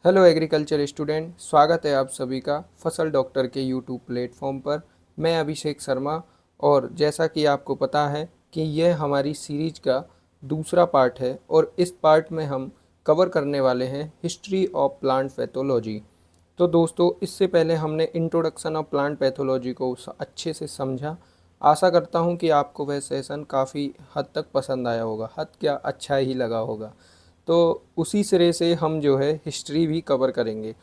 Hello agriculture student, स्वागत है आप सभी का फसल डॉक्टर के यूट्यूब प्लेटफॉर्म पर। मैं अभिषेक शर्मा। और जैसा कि आपको पता है कि यह हमारी सीरीज का दूसरा पार्ट है और इस पार्ट में हम कवर करने वाले हैं हिस्ट्री ऑफ प्लांट पैथोलॉजी। तो दोस्तों, इससे पहले हमने इंट्रोडक्शन ऑफ प्लांट पैथोलॉजी को अच्छे से समझा। आशा करता हूं कि आपको वह सेशन काफ़ी हद तक पसंद आया होगा, हद क्या अच्छा ही लगा होगा। तो उसी सिरे से हम जो है हिस्ट्री भी कवर करेंगे।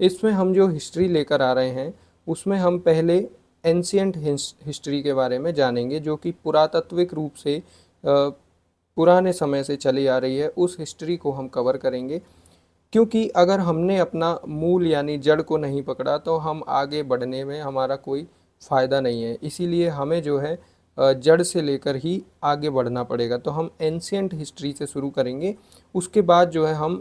इसमें हम जो हिस्ट्री लेकर आ रहे हैं उसमें हम पहले एंशियंट हिस्ट्री के बारे में जानेंगे, जो कि पुरातात्विक रूप से पुराने समय से चली आ रही है। उस हिस्ट्री को हम कवर करेंगे, क्योंकि अगर हमने अपना मूल यानी जड़ को नहीं पकड़ा तो हम आगे बढ़ने में हमारा कोई फ़ायदा नहीं है। इसीलिए हमें जो है जड़ से लेकर ही आगे बढ़ना पड़ेगा। तो हम एंशियंट हिस्ट्री से शुरू करेंगे, उसके बाद जो है हम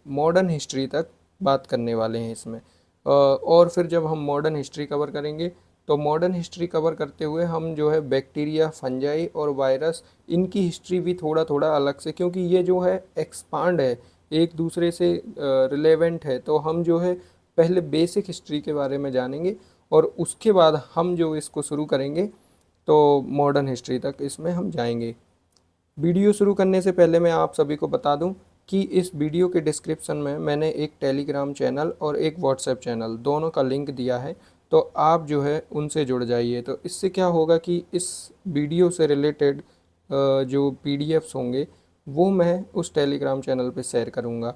मॉडर्न हिस्ट्री तक बात करने वाले हैं इसमें। और फिर जब हम मॉडर्न हिस्ट्री कवर करेंगे तो मॉडर्न हिस्ट्री कवर करते हुए हम जो है बैक्टीरिया, फंजाई और वायरस, इनकी हिस्ट्री भी थोड़ा थोड़ा अलग से, क्योंकि ये जो है एक्सपांड है, एक दूसरे से रिलेवेंट है। तो हम जो है पहले बेसिक हिस्ट्री के बारे में जानेंगे और उसके बाद हम जो इसको शुरू करेंगे तो मॉडर्न हिस्ट्री तक इसमें हम जाएंगे। वीडियो शुरू करने से पहले मैं आप सभी को बता दूं कि इस वीडियो के डिस्क्रिप्शन में मैंने एक टेलीग्राम चैनल और एक व्हाट्सएप चैनल दोनों का लिंक दिया है। तो आप जो है उनसे जुड़ जाइए। तो इससे क्या होगा कि इस वीडियो से रिलेटेड जो पीडीएफ्स होंगे वो मैं उस टेलीग्राम चैनल पे शेयर करूँगा।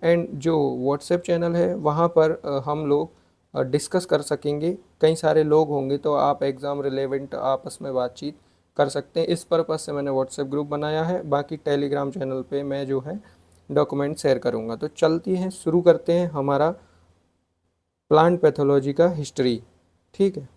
एंड जो व्हाट्सएप चैनल है वहाँ पर हम लोग डिस्कस कर सकेंगे। कई सारे लोग होंगे तो आप एग्ज़ाम रिलेवेंट आपस में बातचीत कर सकते हैं। इस पर्पज़ से मैंने व्हाट्सएप ग्रुप बनाया है। बाकी टेलीग्राम चैनल पे मैं जो है डॉक्यूमेंट शेयर करूँगा। तो चलती हैं, शुरू करते हैं हमारा प्लांट पैथोलॉजी का हिस्ट्री। ठीक है।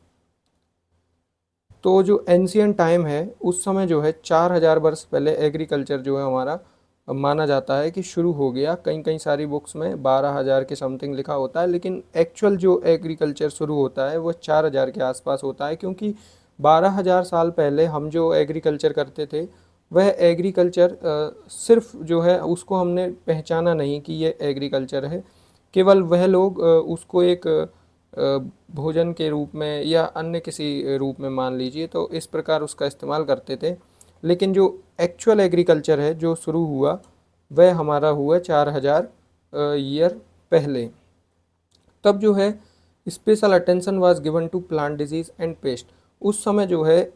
तो जो एंशियंट टाइम है उस समय जो है 4000 वर्ष पहले एग्रीकल्चर जो है हमारा माना जाता है कि शुरू हो गया। कई कई सारी बुक्स में 12,000 के समथिंग लिखा होता है, लेकिन एक्चुअल जो एग्रीकल्चर शुरू होता है वो 4000 के आसपास होता है। क्योंकि 12,000 साल पहले हम जो एग्रीकल्चर करते थे वह एग्रीकल्चर सिर्फ जो है उसको हमने पहचाना नहीं कि ये एग्रीकल्चर है। केवल वह लोग उसको एक भोजन के रूप में या अन्य किसी रूप में मान लीजिए, तो इस प्रकार उसका इस्तेमाल करते थे। लेकिन जो एक्चुअल एग्रीकल्चर है जो शुरू हुआ वह हमारा हुआ 4000 ईयर पहले। तब जो है special attention was given to plant disease and pest. उस समय जो है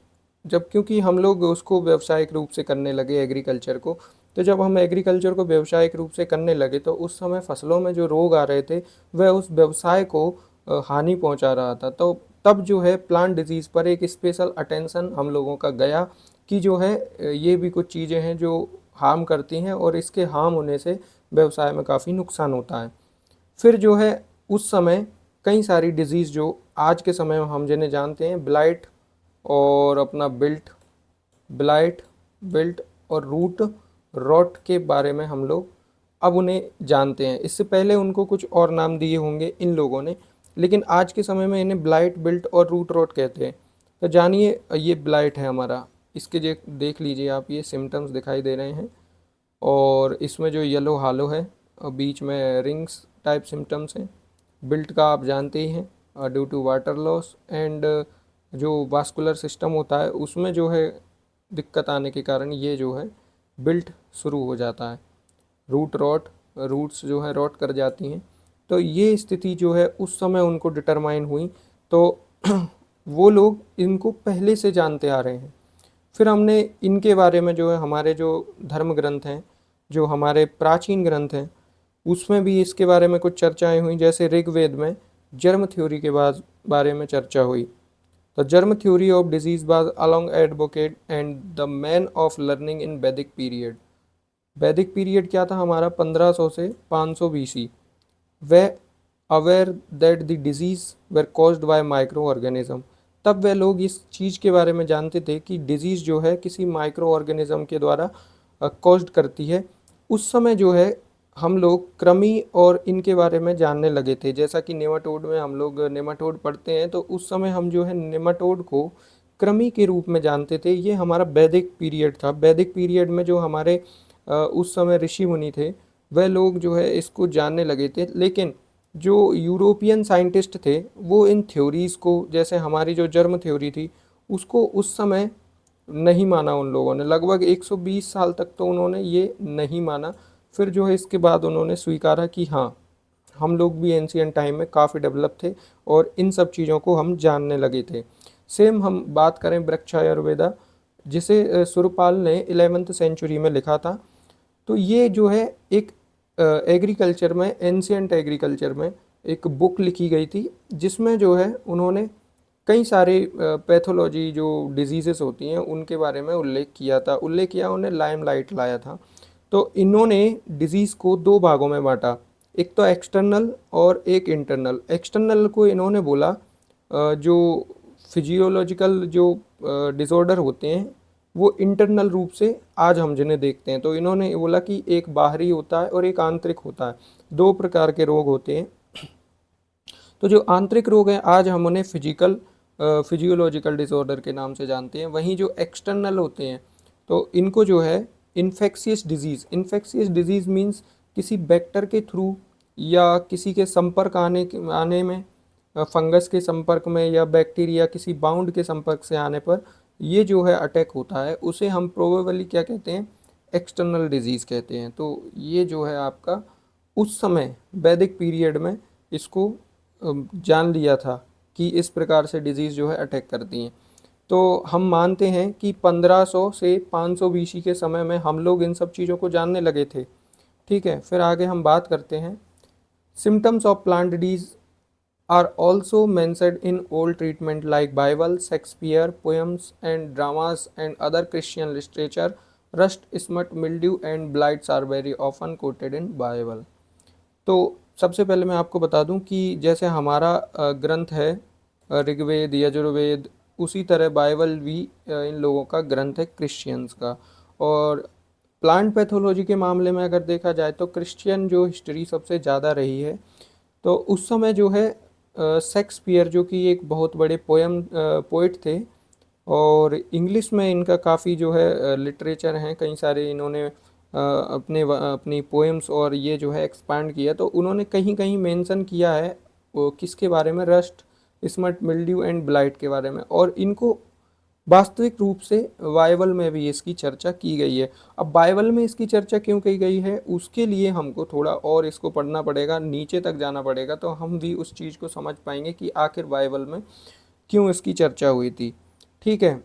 जब, क्योंकि हम लोग उसको व्यावसायिक रूप से करने लगे एग्रीकल्चर को, तो जब हम एग्रीकल्चर को व्यावसायिक रूप से करने लगे तो उस समय फसलों में जो रोग आ रहे थे वह उस व्यवसाय को हानि पहुंचा रहा था। तो तब जो है प्लांट डिजीज़ पर एक स्पेशल अटेंशन हम लोगों का गया कि जो है ये भी कुछ चीज़ें हैं जो हार्म करती हैं और इसके हार्म होने से व्यवसाय में काफ़ी नुकसान होता है। फिर जो है उस समय कई सारी डिजीज़ जो आज के समय में हम जिन्हें जानते हैं, ब्लाइट और अपना ब्लाइट बिल्ट और रूट रॉट के बारे में हम लोग अब उन्हें जानते हैं। इससे पहले उनको कुछ और नाम दिए होंगे इन लोगों ने, लेकिन आज के समय में इन्हें ब्लाइट, बिल्ट और रूट रॉट कहते हैं। तो जानिए, ये ब्लाइट है हमारा। इसके देख लीजिए आप, ये सिम्टम्स दिखाई दे रहे हैं और इसमें जो येलो हालो है और बीच में रिंग्स टाइप सिम्टम्स हैं। बिल्ट का आप जानते ही हैं, due to water loss and जो वास्कुलर सिस्टम होता है उसमें जो है दिक्कत आने के कारण ये जो है बिल्ट शुरू हो जाता है। रूट रॉट, रूट्स जो है रॉट कर जाती हैं। तो ये स्थिति जो है उस समय उनको डिटरमाइन हुई। तो वो लोग इनको पहले से जानते आ रहे हैं। फिर हमने इनके बारे में जो है हमारे जो धर्म ग्रंथ हैं, जो हमारे प्राचीन ग्रंथ हैं, उसमें भी इसके बारे में कुछ चर्चाएं हुई। जैसे ऋग्वेद में जर्म थ्योरी के बारे में चर्चा हुई। The germ theory of disease was along advocate and the man of learning in Vedic period. वैदिक पीरियड क्या था हमारा, 1500 से 500 बीसी। वह aware that the disease were caused by micro organism. तब वह लोग इस चीज़ के बारे में जानते थे कि डिजीज़ जो है किसी माइक्रो ऑर्गेनिज्म के द्वारा कॉज्ड करती है। उस समय जो है हम लोग कृमि और इनके बारे में जानने लगे थे। जैसा कि नेमाटोड में हम लोग नेमाटोड पढ़ते हैं, तो उस समय हम जो है नेमाटोड को कृमि के रूप में जानते थे। ये हमारा वैदिक पीरियड था। वैदिक पीरियड में जो हमारे उस समय ऋषि मुनि थे वह लोग जो है इसको जानने लगे थे। लेकिन जो यूरोपियन साइंटिस्ट थे वो इन थ्योरीज़ को, जैसे हमारी जो जर्म थ्योरी थी, उसको उस समय नहीं माना उन लोगों ने। लगभग 120 साल तक तो उन्होंने ये नहीं माना। फिर जो है इसके बाद उन्होंने स्वीकारा कि हाँ, हम लोग भी एंशियंट टाइम में काफ़ी डेवलप थे और इन सब चीज़ों को हम जानने लगे थे। सेम हम बात करें वृक्षायुर्वेदा, जिसे सुरपाल ने 11वीं सेंचुरी में लिखा था। तो ये जो है एक एग्रीकल्चर में, एंशियंट एग्रीकल्चर में एक बुक लिखी गई थी, जिसमें जो है उन्होंने कई सारे पैथोलॉजी जो डिजीज़ेस होती हैं उनके बारे में उल्लेख किया था। उल्लेख किया, उन्हें लाइमलाइट लाया था। तो इन्होंने डिजीज़ को दो भागों में बांटा, एक तो एक्सटर्नल और एक इंटरनल। एक्सटर्नल को इन्होंने बोला जो फिजियोलॉजिकल जो डिसऑर्डर होते हैं वो इंटरनल रूप से आज हम जिन्हें देखते हैं। तो इन्होंने बोला कि एक बाहरी होता है और एक आंतरिक होता है, दो प्रकार के रोग होते हैं। तो जो आंतरिक रोग हैं आज हम उन्हें फिजियोलॉजिकल डिसऑर्डर के नाम से जानते हैं। वहीं जो एक्सटर्नल होते हैं तो इनको जो है इन्फेक्शियस डिजीज़ मीन्स किसी वेक्टर के थ्रू या किसी के संपर्क आने में, फंगस के संपर्क में या बैक्टीरिया किसी बाउंड के संपर्क से आने पर ये जो है अटैक होता है, उसे हम प्रोबेबली क्या कहते हैं, एक्सटर्नल डिजीज़ कहते हैं। तो ये जो है आपका उस समय वैदिक पीरियड में इसको जान लिया था कि इस प्रकार से डिजीज़ जो है अटैक करती हैं। तो हम मानते हैं कि 1500 से 500 बीसी के समय में हम लोग इन सब चीज़ों को जानने लगे थे। ठीक है, फिर आगे हम बात करते हैं। Symptoms of plant disease are also mentioned in old treatment like Bible, Shakespeare, poems and dramas and other Christian literature. Rust, smut, mildew and blights are very often quoted in Bible. तो सबसे पहले मैं आपको बता दूं कि जैसे हमारा ग्रंथ है ऋग्वेद, यजुर्वेद, उसी तरह बाइबल भी इन लोगों का ग्रंथ है, क्रिश्चियंस का। और प्लांट पैथोलॉजी के मामले में अगर देखा जाए तो क्रिश्चियन जो हिस्ट्री सबसे ज़्यादा रही है। तो उस समय जो है शेक्सपियर, जो कि एक बहुत बड़े पोइट थे, और इंग्लिश में इनका काफ़ी जो है लिटरेचर हैं, कई सारे इन्होंने अपनी पोएम्स और ये जो है एक्सपांड किया। तो उन्होंने कहीं कहीं मेंशन किया है वो किसके बारे में, rust, smut, mildew and blight के बारे में। और इनको वास्तविक रूप से बाइबल में भी इसकी चर्चा की गई है। अब बाइबल में इसकी चर्चा क्यों की गई है, उसके लिए हमको थोड़ा और इसको पढ़ना पड़ेगा, नीचे तक जाना पड़ेगा, तो हम भी उस चीज़ को समझ पाएंगे कि आखिर बाइबल में क्यों इसकी चर्चा हुई थी। ठीक है,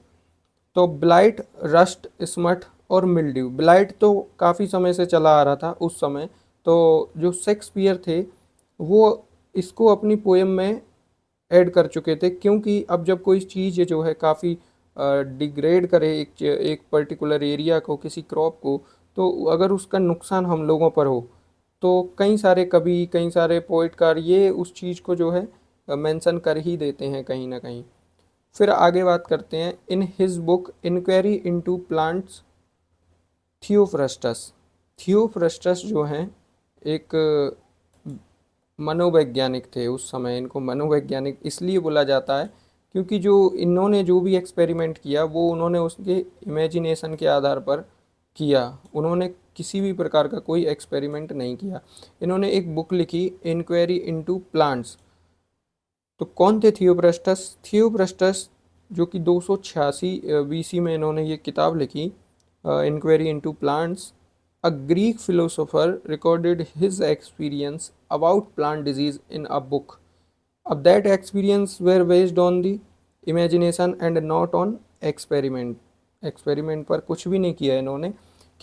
तो ब्लाइट, रस्ट, स्मट और मिल्ड्यू। ब्लाइट तो काफ़ी समय से चला आ रहा था उस समय। तो जो शेक्सपियर थे वो इसको अपनी पोएम में ऐड कर चुके थे, क्योंकि अब जब कोई चीज़ जो है काफ़ी डिग्रेड करे एक पर्टिकुलर एरिया को, किसी क्रॉप को, तो अगर उसका नुकसान हम लोगों पर हो तो कई सारे कवि, कई सारे पोइटकार ये उस चीज़ को जो है मेंशन कर ही देते हैं कहीं ना कहीं। फिर आगे बात करते हैं। In his book inquiry into plants, Theophrastus जो हैं एक मनोवैज्ञानिक थे उस समय। इनको मनोवैज्ञानिक इसलिए बोला जाता है क्योंकि जो इन्होंने जो भी एक्सपेरिमेंट किया वो उन्होंने उसके इमेजिनेशन के आधार पर किया। उन्होंने किसी भी प्रकार का कोई एक्सपेरिमेंट नहीं किया। इन्होंने एक बुक लिखी, इंक्वायरी इनटू प्लांट्स। तो कौन थे थियोफ्रस्टस? थियोफ्रस्टस जो कि 286 बीसी में इन्होंने ये किताब लिखी, inquiry into plants. A Greek philosopher recorded his experience about plant disease in a book. अब that experience were based on the imagination and not on experiment. Experiment पर कुछ भी नहीं किया इन्होंने,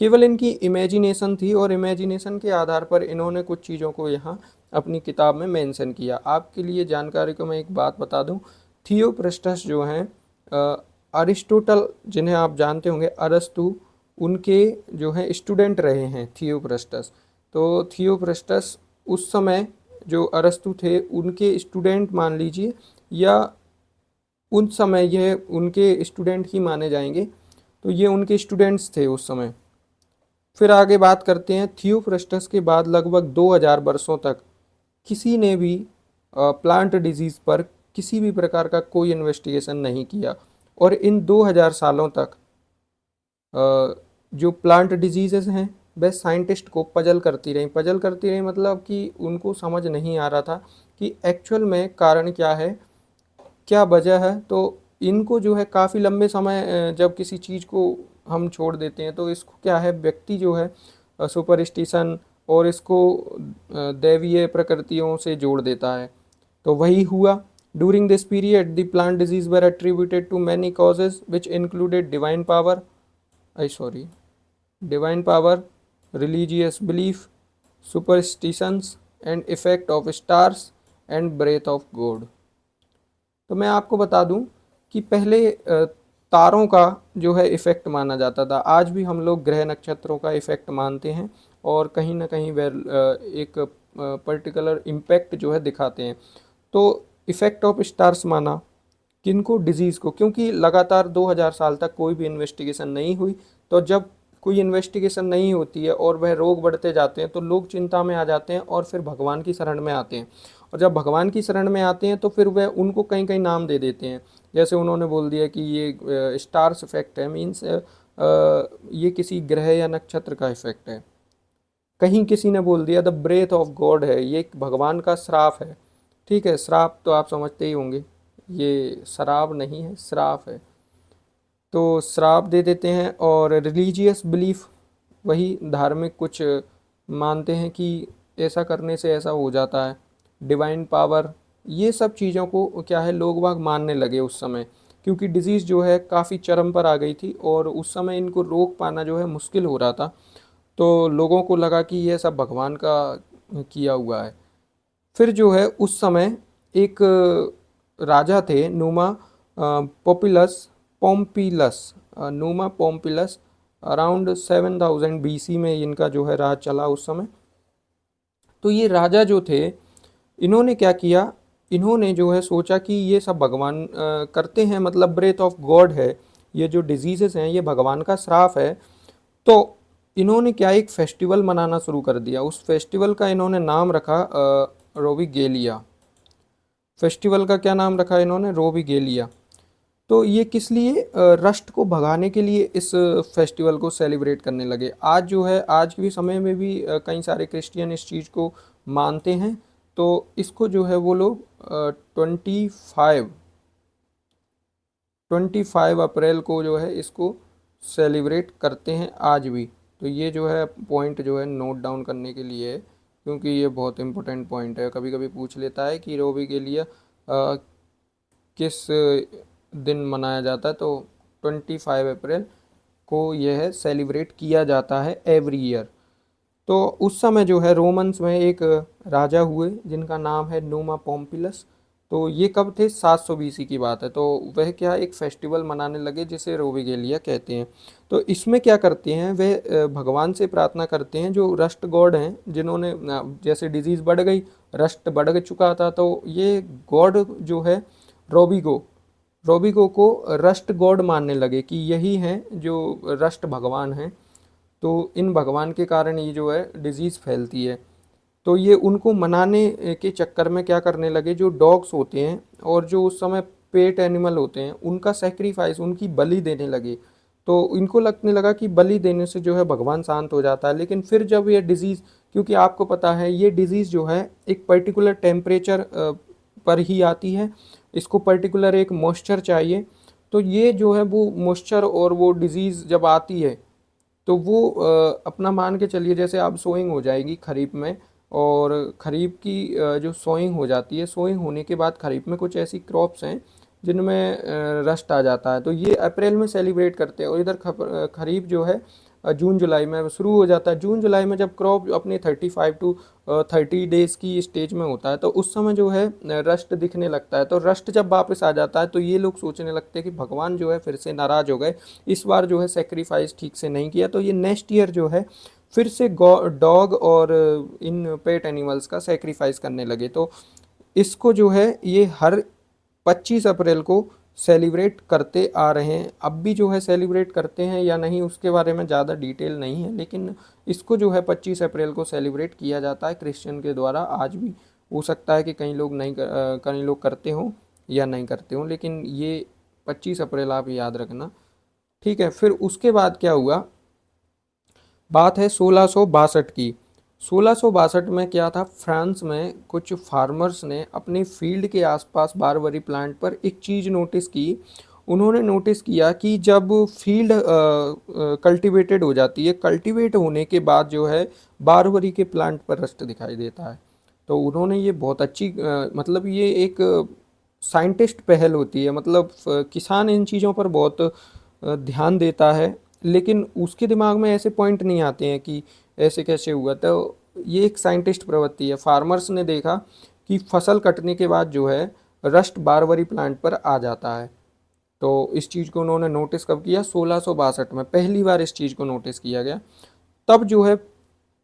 केवल इनकी इमेजिनेशन थी और इमेजिनेशन के आधार पर इन्होंने कुछ चीज़ों को यहाँ अपनी किताब में मेंशन किया। आपके लिए जानकारी को मैं एक बात बता दूँ, थियोफ्रस्टस जो हैं अरिस्टोटल, जिन्हें आप जानते होंगे, अरस्तु, उनके जो हैं स्टूडेंट रहे हैं थियोफ्रस्टस। तो थियोफ्रस्टस उस समय जो अरस्तु थे उनके स्टूडेंट मान लीजिए, या उस समय यह उनके स्टूडेंट ही माने जाएंगे। तो ये उनके स्टूडेंट्स थे उस समय। फिर आगे बात करते हैं। थियोफ्रस्टस के बाद लगभग 2000 वर्षों तक किसी ने भी प्लांट डिजीज़ पर किसी भी प्रकार का कोई इन्वेस्टिगेशन नहीं किया। और इन 2000 सालों तक जो प्लांट डिजीज़ेस हैं वह साइंटिस्ट को पजल करती रही मतलब कि उनको समझ नहीं आ रहा था कि एक्चुअल में कारण क्या है, क्या वजह है। तो इनको जो है काफ़ी लंबे समय जब किसी चीज़ को हम छोड़ देते हैं तो इसको क्या है, व्यक्ति जो है सुपरस्टिशन और इसको दैवीय प्रकृतियों से जोड़ देता है। तो वही हुआ। During this period the plant disease were attributed to many causes which included divine power, I sorry divine power, religious belief, superstitions and effect of stars and breath of God। तो मैं आपको बता दूं कि पहले तारों का जो है इफ़ेक्ट माना जाता था। आज भी हम लोग ग्रह नक्षत्रों का इफ़ेक्ट मानते हैं और कहीं ना कहीं वे एक पर्टिकुलर इम्पैक्ट जो है दिखाते हैं। तो इफ़ेक्ट ऑफ स्टार्स माना किनको, डिजीज़ को, क्योंकि लगातार 2000 साल तक कोई भी इन्वेस्टिगेशन नहीं हुई। तो जब कोई इन्वेस्टिगेशन नहीं होती है और वह रोग बढ़ते जाते हैं तो लोग चिंता में आ जाते हैं और फिर भगवान की शरण में आते हैं। और जब भगवान की शरण में आते हैं तो फिर वह उनको कहीं कहीं नाम दे देते हैं। जैसे उन्होंने बोल दिया कि ये स्टार्स इफेक्ट है, मीन्स ये किसी ग्रह या नक्षत्र का इफेक्ट है। कहीं किसी ने बोल दिया द ब्रेथ ऑफ गॉड है, ये एक भगवान का श्राप है। ठीक है, श्राप तो आप समझते ही होंगे, ये शराब नहीं है, श्राप है। तो श्राप दे देते हैं। और रिलीजियस बिलीफ, वही धार्मिक कुछ मानते हैं कि ऐसा करने से ऐसा हो जाता है। डिवाइन पावर, ये सब चीज़ों को क्या है लोग बाग मानने लगे उस समय, क्योंकि डिजीज़ जो है काफ़ी चरम पर आ गई थी और उस समय इनको रोक पाना जो है मुश्किल हो रहा था। तो लोगों को लगा कि ये सब भगवान का किया हुआ है। फिर जो है उस समय एक राजा थे नूमा पॉपुलस पोम्पिलस, नूमा पोम्पिलस, अराउंड 7000 BC में इनका जो है राज चला उस समय। तो ये राजा जो थे, इन्होंने क्या किया, इन्होंने जो है सोचा कि ये सब भगवान करते हैं, मतलब ब्रेथ ऑफ गॉड है, ये जो डिजीजेस हैं ये भगवान का श्राप है। तो इन्होंने क्या, एक फेस्टिवल मनाना शुरू कर दिया। उस फेस्टिवल का इन्होंने नाम रखा रोविगेलिया। फेस्टिवल का क्या नाम रखा इन्होंने, रोविगेलिया। तो ये किस लिए, रस्ट को भगाने के लिए इस फेस्टिवल को सेलिब्रेट करने लगे। आज जो है, आज के भी समय में भी कई सारे क्रिश्चियन इस चीज़ को मानते हैं। तो इसको जो है वो लोग 25 अप्रैल को जो है इसको सेलिब्रेट करते हैं आज भी। तो ये जो है पॉइंट जो है नोट डाउन करने के लिए है, क्योंकि ये बहुत इंपॉर्टेंट पॉइंट है। कभी कभी पूछ लेता है कि रोबी के लिए किस दिन मनाया जाता है, तो 25 अप्रैल को यह है सेलिब्रेट किया जाता है एवरी ईयर। तो उस समय जो है रोमन्स में एक राजा हुए जिनका नाम है नूमा पोम्पिलस। तो ये कब थे, 700 BC की बात है। तो वह क्या, एक फेस्टिवल मनाने लगे जिसे रोविगेलिया कहते हैं। तो इसमें क्या करते हैं, वे भगवान से प्रार्थना करते हैं जो रस्ट गॉड हैं, जिन्होंने जैसे डिजीज़ बढ़ गई, रस्ट बढ़ चुका था, तो ये गॉड जो है रोबिगो, रोबिगो को रस्ट गॉड मानने लगे कि यही हैं जो रस्ट भगवान हैं। तो इन भगवान के कारण ये जो है डिजीज़ फैलती है। तो ये उनको मनाने के चक्कर में क्या करने लगे, जो डॉग्स होते हैं और जो उस समय पेट एनिमल होते हैं उनका सेक्रीफाइस, उनकी बलि देने लगे। तो इनको लगने लगा कि बलि देने से जो है भगवान शांत हो जाता है। लेकिन फिर जब ये डिज़ीज़, क्योंकि आपको पता है ये डिज़ीज़ जो है एक पर्टिकुलर टेम्परेचर पर ही आती है, इसको पर्टिकुलर एक मॉइस्चर चाहिए। तो ये जो है वो मॉइस्चर और वो डिज़ीज़ जब आती है तो वो अपना मान के चलिए, जैसे अब सोइंग हो जाएगी खरीफ में, और खरीफ की जो सोइंग हो जाती है, सोइंग होने के बाद खरीफ में कुछ ऐसी क्रॉप्स हैं जिनमें रस्ट आ जाता है। तो ये अप्रैल में सेलिब्रेट करते हैं। और इधर खरीफ जो है जून जुलाई में शुरू हो जाता है। जून जुलाई में जब क्रॉप अपने 35 टू 30 डेज़ की स्टेज में होता है तो उस समय जो है रस्ट दिखने लगता है। तो रस्ट जब वापस आ जाता है तो ये लोग सोचने लगते हैं कि भगवान जो है फिर से नाराज़ हो गए, इस बार जो है सेक्रीफाइस ठीक से नहीं किया। तो ये नेक्स्ट ईयर जो है फिर से डॉग और इन पेट एनिमल्स का सेक्रीफाइस करने लगे। तो इसको जो है ये हर 25 अप्रैल को सेलिब्रेट करते आ रहे हैं। अब भी जो है सेलिब्रेट करते हैं या नहीं उसके बारे में ज़्यादा डिटेल नहीं है, लेकिन इसको जो है 25 अप्रैल को सेलिब्रेट किया जाता है क्रिश्चियन के द्वारा आज भी। हो सकता है कि कई लोग नहीं कई लोग करते हों या नहीं करते हों, लेकिन ये 25 अप्रैल आप याद रखना। ठीक है, फिर उसके बाद क्या हुआ, बात है 1662 की। 1662 में क्या था, फ्रांस में कुछ फार्मर्स ने अपनी फील्ड के आसपास बारबरी प्लांट पर एक चीज़ नोटिस की। उन्होंने नोटिस किया कि जब फील्ड कल्टीवेटेड हो जाती है, कल्टीवेट होने के बाद जो है बारबरी के प्लांट पर रस्ट दिखाई देता है। तो उन्होंने ये बहुत अच्छी मतलब ये एक साइंटिस्ट पहल होती है, मतलब किसान इन चीज़ों पर बहुत ध्यान देता है, लेकिन उसके दिमाग में ऐसे पॉइंट नहीं आते हैं कि ऐसे कैसे हुआ। तो ये एक साइंटिस्ट प्रवृत्ति है। फार्मर्स ने देखा कि फसल कटने के बाद जो है रस्ट बारबरी प्लांट पर आ जाता है। तो इस चीज़ को उन्होंने नोटिस कब किया, 1662 में पहली बार इस चीज़ को नोटिस किया गया। तब जो है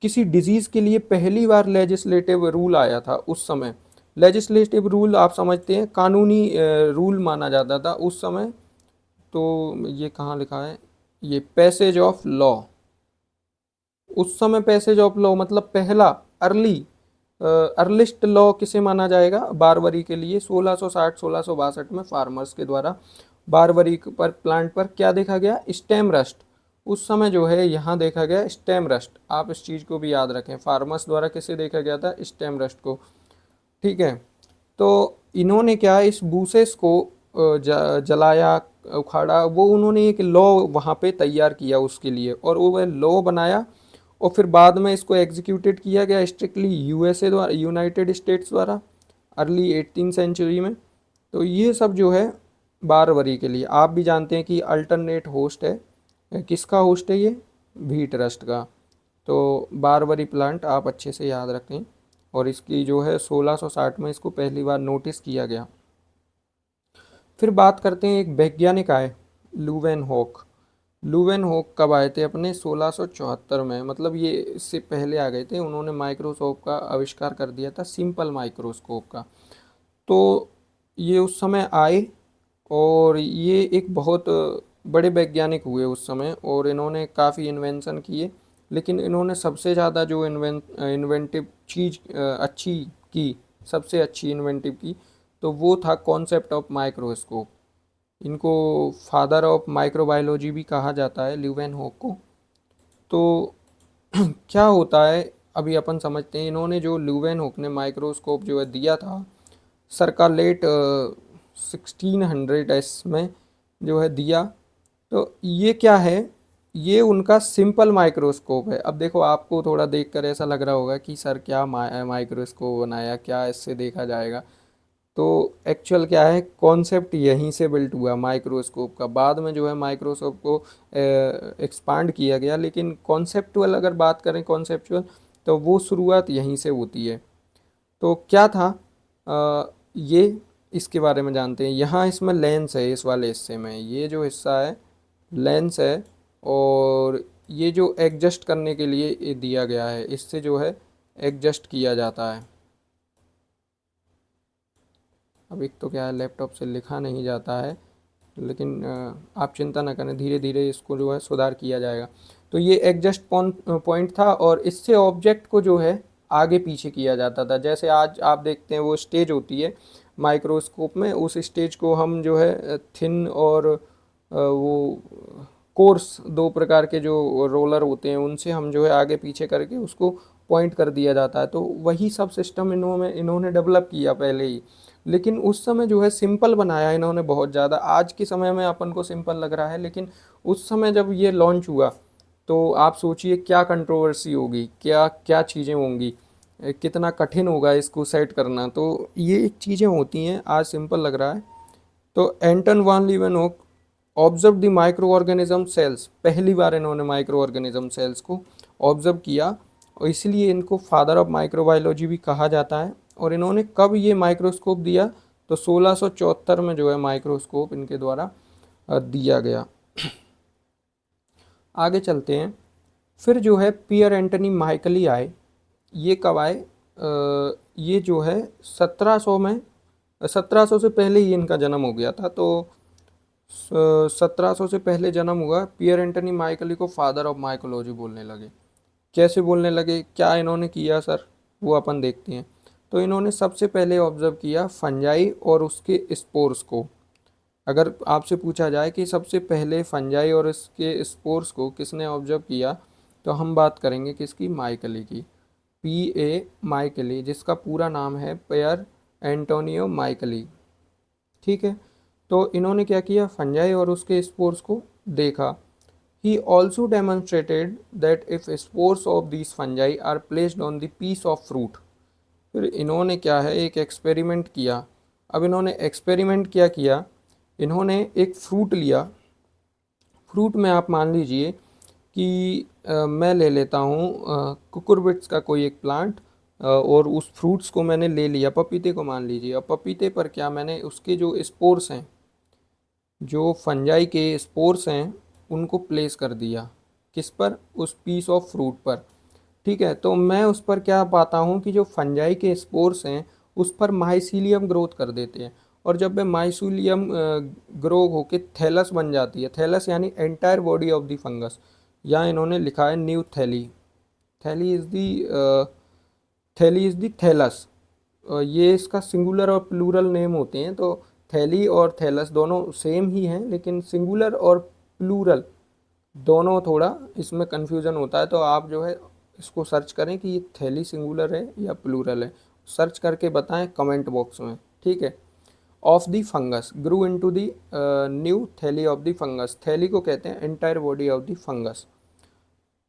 किसी डिजीज़ के लिए पहली बार लेजिस्लेटिव रूल आया था उस समय। लेजिस्लेटिव रूल आप समझते हैं, कानूनी रूल माना जाता था उस समय। तो ये कहाँ लिखा है, ये पैसेज ऑफ लॉ। उस समय पैसेज ऑफ लॉ मतलब पहला अर्ली अर्लिस्ट लॉ किसे माना जाएगा, बारबरी के लिए। 1660 1662 में फार्मर्स के द्वारा बारबरी पर प्लांट पर क्या देखा गया, स्टेम रस्ट। उस समय जो है यहाँ देखा गया स्टेम रस्ट। आप इस चीज़ को भी याद रखें, फार्मर्स द्वारा किसे देखा गया था, स्टेम रस्ट को। ठीक है। तो इन्होंने क्या इस बूसेस को जलाया, उखाड़ा, वो उन्होंने एक लॉ वहाँ पे तैयार किया उसके लिए, और वो लॉ बनाया। और फिर बाद में इसको एग्जीक्यूटेड किया गया स्ट्रिक्टली यूएसए द्वारा, यूनाइटेड स्टेट्स द्वारा, अर्ली 18 सेंचुरी में। तो ये सब जो है बारबरी के लिए। आप भी जानते हैं कि अल्टरनेट होस्ट है, किसका होस्ट है ये, व्हीट रस्ट का। तो बारबरी प्लांट आप अच्छे से याद रखें। और इसकी जो है 1660 में इसको पहली बार नोटिस किया गया। फिर बात करते हैं, एक वैज्ञानिक आए, लुवेन हॉक। लुवेन हॉक कब आए थे अपने, 1674 में, मतलब ये इससे पहले आ गए थे। उन्होंने माइक्रोस्कोप का आविष्कार कर दिया था, सिंपल माइक्रोस्कोप का। तो ये उस समय आए, और ये एक बहुत बड़े वैज्ञानिक हुए उस समय, और इन्होंने काफ़ी इन्वेंशन किए। लेकिन इन्होंने सबसे ज़्यादा जो इन्वेंटिव चीज़ अच्छी की, सबसे अच्छी इन्वेंटिव की, तो वो था कॉन्सेप्ट ऑफ माइक्रोस्कोप। इनको फादर ऑफ माइक्रोबायोलॉजी भी कहा जाता है, ल्यूवेन हॉक को। तो क्या होता है अभी अपन समझते हैं। इन्होंने जो ल्यूवेन हॉक ने माइक्रोस्कोप जो है दिया था, सरकार लेट 1600s में जो है दिया। तो ये क्या है, ये उनका सिंपल माइक्रोस्कोप है। अब देखो, आपको थोड़ा देखकर ऐसा लग रहा होगा कि सर क्या माइक्रोस्कोप बनाया, क्या इससे देखा जाएगा। तो एक्चुअल क्या है, कॉन्सेप्ट यहीं से बिल्ट हुआ माइक्रोस्कोप का। बाद में जो है माइक्रोस्कोप को एक्सपांड किया गया, लेकिन कॉन्सेप्चुअल अगर बात करें, कॉन्सेप्चुअल, तो वो शुरुआत यहीं से होती है। तो क्या था, ये इसके बारे में जानते हैं। यहाँ इसमें लेंस है, इस वाले हिस्से में ये जो हिस्सा है लेंस है, और ये जो एडजस्ट करने के लिए ये दिया गया है, इससे जो है एडजस्ट किया जाता है। अब एक तो क्या है, लैपटॉप से लिखा नहीं जाता है, लेकिन आप चिंता ना करें, धीरे धीरे इसको जो है सुधार किया जाएगा। तो ये एडजस्ट पॉइंट था, और इससे ऑब्जेक्ट को जो है आगे पीछे किया जाता था। जैसे आज आप देखते हैं वो स्टेज होती है माइक्रोस्कोप में, उस स्टेज को हम जो है थिन और वो कोर्स, दो प्रकार के जो रोलर होते हैं उनसे हम जो है आगे पीछे करके उसको पॉइंट कर दिया जाता है। तो वही सब सिस्टम इन्होंने डेवलप किया पहले ही। लेकिन उस समय जो है सिंपल बनाया इन्होंने बहुत ज़्यादा। आज के समय में अपन को सिंपल लग रहा है, लेकिन उस समय जब ये लॉन्च हुआ तो आप सोचिए क्या कंट्रोवर्सी होगी, क्या क्या चीज़ें होंगी, कितना कठिन होगा इसको सेट करना। तो ये एक चीज़ें होती हैं, आज सिंपल लग रहा है। तो Anton van Leeuwenhoek observe the micro organism cells, पहली बार इन्होंने माइक्रो ऑर्गेनिज्म सेल्स को ऑब्जर्व किया, और इसलिए इनको फादर ऑफ माइक्रोबायोलॉजी भी कहा जाता है। और इन्होंने कब ये माइक्रोस्कोप दिया, तो 1674 में जो है माइक्रोस्कोप इनके द्वारा दिया गया। आगे चलते हैं। फिर जो है पियर एंटनी माइकली आए। ये कब आए, ये जो है 1700 में, 1700 से पहले ही इनका जन्म हो गया था। तो 1700 से पहले जन्म हुआ। पियर एंटनी माइकली को फादर ऑफ माइकोलॉजी बोलने लगे। कैसे बोलने लगे, क्या इन्होंने किया सर, वो अपन देखते हैं। तो इन्होंने सबसे पहले ऑब्जर्व किया फंजाई और उसके स्पोर्स को। अगर आपसे पूछा जाए कि सबसे पहले फंजाई और इसके स्पोर्स को किसने ऑब्जर्व किया, तो हम बात करेंगे किसकी, माइकली की, P.A. माइकली, जिसका पूरा नाम है पियर एंटोनियो माइकली। ठीक है, तो इन्होंने क्या किया, फंजाई और उसके स्पोर्स को देखा। He also demonstrated that if spores of these fungi are placed on the piece of fruit, फिर इन्होंने क्या है, एक एक्सपेरिमेंट किया। अब इन्होंने एक्सपेरिमेंट क्या किया, इन्होंने एक फ्रूट लिया। फ्रूट में आप मान लीजिए कि मैं ले लेता हूँ कुकुरबिट्स का कोई एक प्लांट, और उस फ्रूट्स को मैंने ले लिया, पपीते को मान लीजिए। अब पपीते पर क्या, मैंने उसके जो स्पोर्स हैं, जो फंजाई के स्पोर्स हैं, उनको प्लेस कर दिया। किस पर, उस पीस ऑफ फ्रूट पर। ठीक है, तो मैं उस पर क्या पाता हूँ कि जो फंजाई के स्पोर्स हैं उस पर माइसीलियम ग्रोथ कर देते हैं, और जब वह माइसीलियम ग्रो होके थैलस बन जाती है, थैलस यानी entire body of the fungus. यहाँ इन्होंने लिखा है न्यू थैली, थैली इज़ दी थैली इज़ दी थैलस। ये इसका सिंगुलर और प्लूरल नेम होते हैं, तो थैली और थैलस दोनों सेम ही हैं, लेकिन सिंगुलर और प्लूरल दोनों थोड़ा इसमें कन्फ्यूज़न होता है। तो आप जो है इसको सर्च करें कि ये थैली सिंगुलर है या प्लूरल है, सर्च करके बताएं कमेंट बॉक्स में। ठीक है, of the fungus grew into the new थैली ऑफ द फंगस, थैली को कहते हैं entire body of the fungus.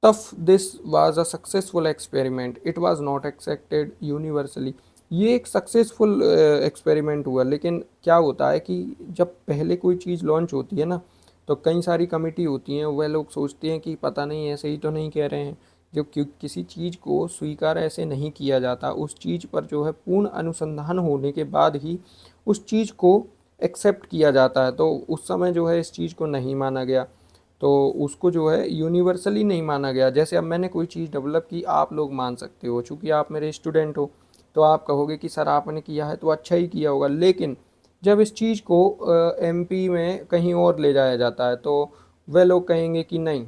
Though this was a successful experiment, it was not accepted universally. ये एक सक्सेसफुल एक्सपेरिमेंट हुआ, लेकिन क्या होता है कि जब पहले कोई चीज़ लॉन्च होती है ना, तो कई सारी कमेटी होती हैं, वह लोग सोचते हैं कि पता नहीं ऐसे ही तो नहीं कह रहे हैं। जब किसी चीज़ को स्वीकार ऐसे नहीं किया जाता, उस चीज़ पर जो है पूर्ण अनुसंधान होने के बाद ही उस चीज़ को एक्सेप्ट किया जाता है। तो उस समय जो है इस चीज़ को नहीं माना गया, तो उसको जो है यूनिवर्सली नहीं माना गया। जैसे अब मैंने कोई चीज़ डेवलप की, आप लोग मान सकते हो, चूँकि आप मेरे स्टूडेंट हो, तो आप कहोगे कि सर आपने किया है तो अच्छा ही किया होगा। लेकिन जब इस चीज़ को एमपी में कहीं और ले जाया जाता है, तो वह लोग कहेंगे कि नहीं,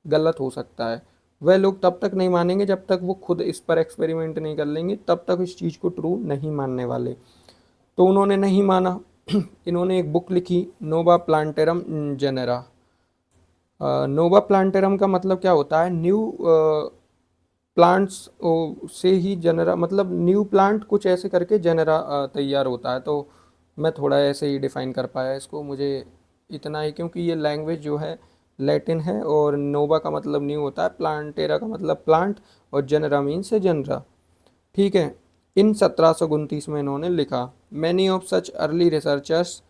गलत हो सकता है। वह लोग तब तक नहीं मानेंगे जब तक वो खुद इस पर एक्सपेरिमेंट नहीं कर लेंगे, तब तक इस चीज़ को ट्रू नहीं मानने वाले। तो उन्होंने नहीं माना। इन्होंने एक बुक लिखी, नोवा प्लांटेरम जेनेरा। नोवा प्लांटेरम का मतलब क्या होता है, न्यू प्लांट्स से ही जेनेरा, मतलब न्यू प्लांट कुछ ऐसे करके जेनेरा तैयार होता है। तो मैं थोड़ा ऐसे ही डिफ़ाइन कर पाया इसको, मुझे इतना ही, क्योंकि ये लैंग्वेज जो है लैटिन है, और नोवा का मतलब न्यू होता है, प्लांटेरा का मतलब प्लांट, और जेनेरा मीन्स से जनरा। ठीक है, इन 1729 में इन्होंने लिखा, many of such early researchers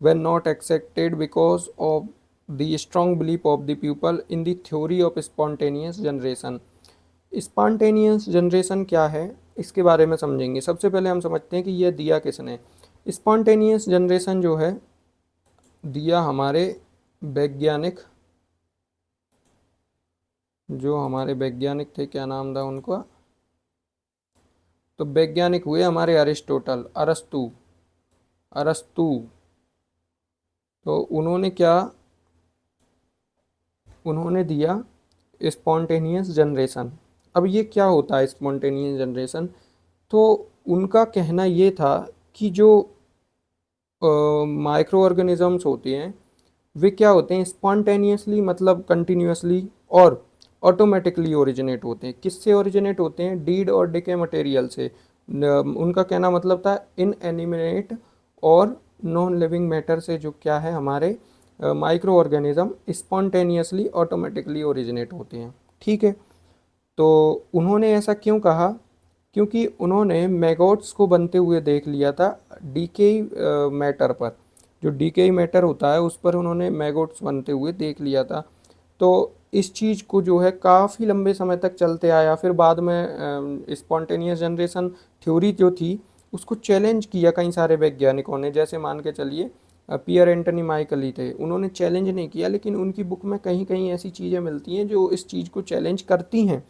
were not accepted because of the strong belief of the people in the theory of spontaneous generation। Spontaneous generation क्या है, इसके बारे में समझेंगे। सबसे पहले हम समझते हैं कि यह दिया किसने। स्पॉन्टेनियस जनरेशन जो है दिया हमारे वैज्ञानिक, जो हमारे वैज्ञानिक थे, क्या नाम था उनका, तो वैज्ञानिक हुए हमारे अरिस्टोटल, अरस्तु, अरस्तु। तो उन्होंने क्या, उन्होंने दिया स्पॉन्टेनियस जनरेशन। अब ये क्या होता है स्पॉन्टेनियस जनरेशन, तो उनका कहना ये था कि जो माइक्रो ऑर्गेनिजम्स होते हैं वे क्या होते हैं, स्पॉन्टेनियसली मतलब कंटिन्यूसली और ऑटोमेटिकली ओरिजिनेट होते हैं। किससे ओरिजिनेट होते हैं, डीड और डिके मटेरियल से। उनका कहना मतलब था इनएनिमेट और नॉन लिविंग मैटर से जो क्या है हमारे micro organism spontaneously automatically originate होते हैं। ठीक है, तो उन्होंने ऐसा क्यों कहा, क्योंकि उन्होंने मैगोट्स को बनते हुए देख लिया था डीके मैटर पर। जो डीके मैटर होता है उस पर उन्होंने मैगोट्स बनते हुए देख लिया था। तो इस चीज़ को जो है काफ़ी लंबे समय तक चलते आया। फिर बाद में स्पॉन्टेनियस जनरेशन थ्योरी जो थी उसको चैलेंज किया कई सारे वैज्ञानिकों ने। जैसे मान के चलिए पियर एंटनी माइकली थे, उन्होंने चैलेंज नहीं किया, लेकिन उनकी बुक में कहीं कहीं ऐसी चीज़ें मिलती हैं जो इस चीज़ को चैलेंज करती हैं।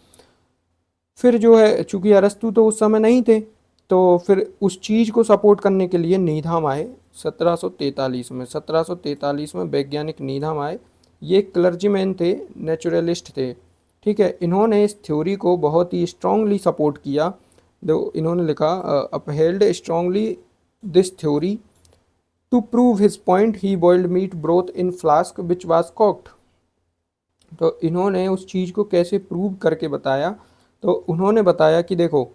फिर जो है, चूंकि अरस्तु तो उस समय नहीं थे, तो फिर उस चीज़ को सपोर्ट करने के लिए नीधाम आए 1743 में। 1743 में वैज्ञानिक नीधाम आए। ये क्लर्जीमैन थे, नेचुरलिस्ट थे। ठीक है, इन्होंने इस थ्योरी को बहुत ही स्ट्रांगली सपोर्ट किया। तो इन्होंने लिखा, upheld strongly this theory to prove his point he boiled meat broth in flask which was corked. तो इन्होंने उस चीज़ को कैसे प्रूव करके बताया, तो उन्होंने बताया कि देखो,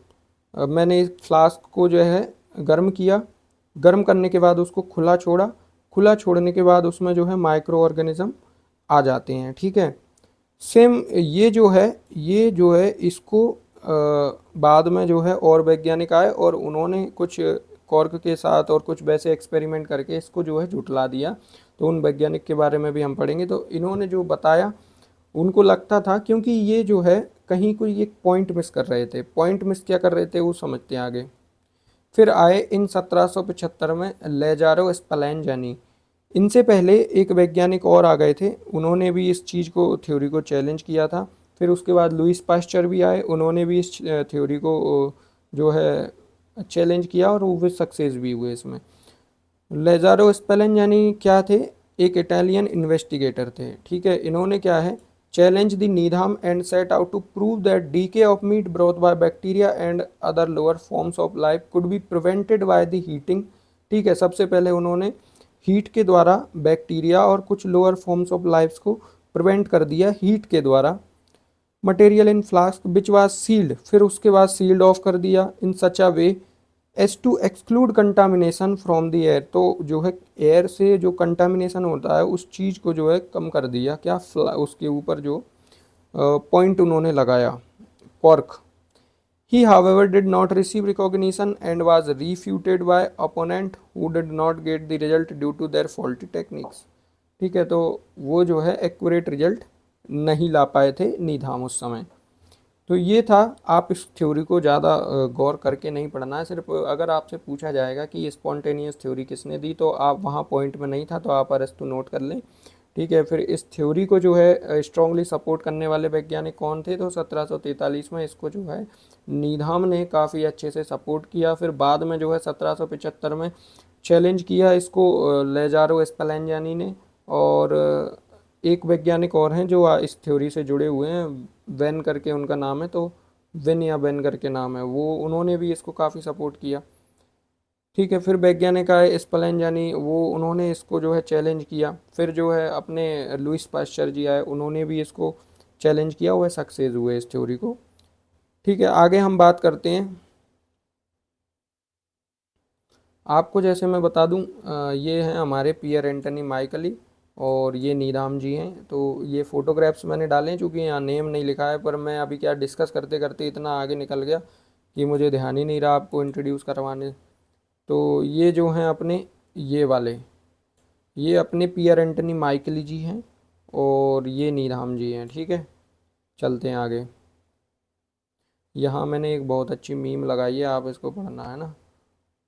मैंने इस फ्लास्क को जो है गर्म किया, गर्म करने के बाद उसको खुला छोड़ा, खुला छोड़ने के बाद उसमें जो है माइक्रो ऑर्गेनिज्म आ जाते हैं, ठीक है। सेम ये जो है इसको बाद में जो है और वैज्ञानिक आए और उन्होंने कुछ कॉर्क के साथ और कुछ वैसे एक्सपेरिमेंट करके इसको जो है झुठला दिया। तो उन वैज्ञानिक के बारे में भी हम पढ़ेंगे। तो इन्होंने जो बताया, उनको लगता था, क्योंकि ये जो है कहीं कोई एक पॉइंट मिस कर रहे थे। पॉइंट मिस क्या कर रहे थे वो समझते हैं आगे। फिर आए इन 1775 में लेजारो स्पैलेंजानी। इनसे पहले एक वैज्ञानिक और आ गए थे, उन्होंने भी इस चीज़ को, थ्योरी को चैलेंज किया था। फिर उसके बाद लुईस पास्चर भी आए, उन्होंने भी इस थ्योरी को जो है चैलेंज किया और वो सक्सेस भी हुए इसमें। लेजारो स्पेलेंजानी क्या थे? एक इटालियन इन्वेस्टिगेटर थे, ठीक है। इन्होंने क्या है, challenge the Needham and set out to prove that decay of meat broth by bacteria and other lower forms of life could be prevented by the heating, ठीक है। सबसे पहले उन्होंने हीट के द्वारा बैक्टीरिया और कुछ लोअर फॉर्म्स ऑफ लाइफ को प्रिवेंट कर दिया हीट के द्वारा। Material in flask which was sealed, फिर उसके बाद सील्ड ऑफ कर दिया in such a way as to exclude contamination from the air. तो जो है एयर से जो कंटामिनेशन होता है उस चीज़ को जो है कम कर दिया। क्या उसके ऊपर जो पॉइंट उन्होंने लगाया, cork. He however did not receive recognition and was refuted by opponent who did not get the result due to their faulty techniques, ठीक है। तो वो जो है एक्यूरेट रिजल्ट नहीं ला पाए थे नीधाम उस समय। तो ये था। आप इस थ्योरी को ज़्यादा गौर करके नहीं पढ़ना है। सिर्फ अगर आपसे पूछा जाएगा कि स्पॉन्टेनियस थ्योरी किसने दी, तो आप वहाँ पॉइंट में नहीं था तो आप अरस्तु नोट कर लें, ठीक है। फिर इस थ्योरी को जो है स्ट्रांगली सपोर्ट करने वाले वैज्ञानिक कौन थे? तो 1743 में इसको जो है नीधाम ने काफ़ी अच्छे से सपोर्ट किया। फिर बाद में जो है 1775 में चैलेंज किया इसको लेजारो स्पेलेंजानी ने। और एक वैज्ञानिक और हैं जो इस थ्योरी से जुड़े हुए हैं, वेन करके उनका नाम है, तो वेन या बेन करके नाम है, वो उन्होंने भी इसको काफ़ी सपोर्ट किया, ठीक है। फिर वैज्ञानिक आए स्पेलेंजानी, वो उन्होंने इसको जो है चैलेंज किया। फिर जो है अपने लुईस पास्चर जी आए, उन्होंने भी इसको चैलेंज किया, वह सक्सेस हुए इस थ्योरी को, ठीक है। आगे हम बात करते हैं। आपको जैसे मैं बता दूं, ये हैं हमारे पियर एंटनी माइकली और ये नीदाम जी हैं। तो ये फ़ोटोग्राफ्स मैंने डाले हैं, चूँकि यहाँ नेम नहीं लिखा है, पर मैं अभी क्या डिस्कस करते करते इतना आगे निकल गया कि मुझे ध्यान ही नहीं रहा आपको इंट्रोड्यूस करवाने। तो ये जो हैं अपने, ये वाले, ये अपने पियर एंटनी माइकली जी हैं और ये नीदाम जी हैं, ठीक है। चलते हैं आगे। यहाँ मैंने एक बहुत अच्छी मीम लगाई है, आप इसको पढ़ना है ना,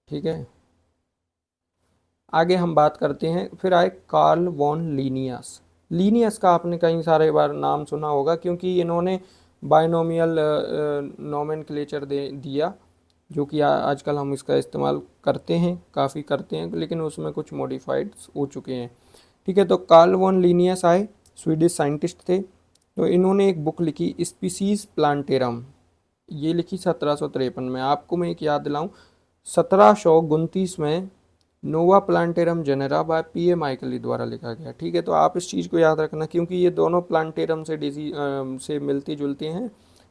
ठीक है। आगे हम बात करते हैं। फिर आए कार्ल वॉन लीनियस। लीनियस का आपने कई सारे बार नाम सुना होगा, क्योंकि इन्होंने बायनोमियल नोमेनक्लेचर दे दिया, जो कि आजकल हम इसका इस्तेमाल करते हैं, काफ़ी करते हैं, लेकिन उसमें कुछ मॉडिफाइड्स हो चुके हैं, ठीक है। तो कार्ल वॉन लीनियस आए, स्वीडिश साइंटिस्ट थे। तो इन्होंने एक बुक लिखी स्पीसीज प्लांटेरम, ये लिखी 1753 में। आपको मैं एक याद दिलाऊं, 1729 में Nova Plantarum Genera by P A Micheli द्वारा लिखा गया, ठीक है। तो आप इस चीज़ को याद रखना, क्योंकि ये दोनों प्लांटेरम से से मिलती जुलती हैं,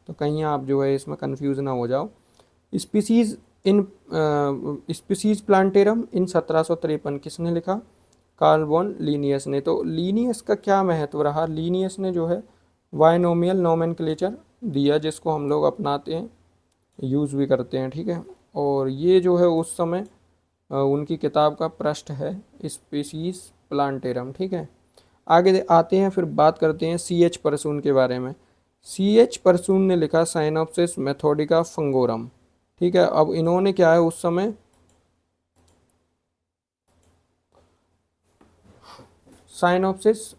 तो कहीं आप जो है इसमें कंफ्यूज ना हो जाओ। स्पीसीज इन स्पीसीज प्लांटेरम इन 1753 किसने लिखा? कार्ल वॉन लीनियस ने। तो लीनियस का क्या महत्व रहा? लीनियस ने जो है बायनोमियल नोमेनक्लेचर दिया, जिसको हम लोग अपनाते हैं, यूज़ भी करते हैं, ठीक है। और ये जो है उस समय उनकी किताब का पृष्ठ है स्पीसीज प्लांटेरम, ठीक है। आगे आते हैं, फिर बात करते हैं सी एच परसून के बारे में। सी एच परसून ने लिखा साइनोप्सिस मेथोडिका फंगोरम, ठीक है। अब इन्होंने क्या है उस समय साइनोप्सिस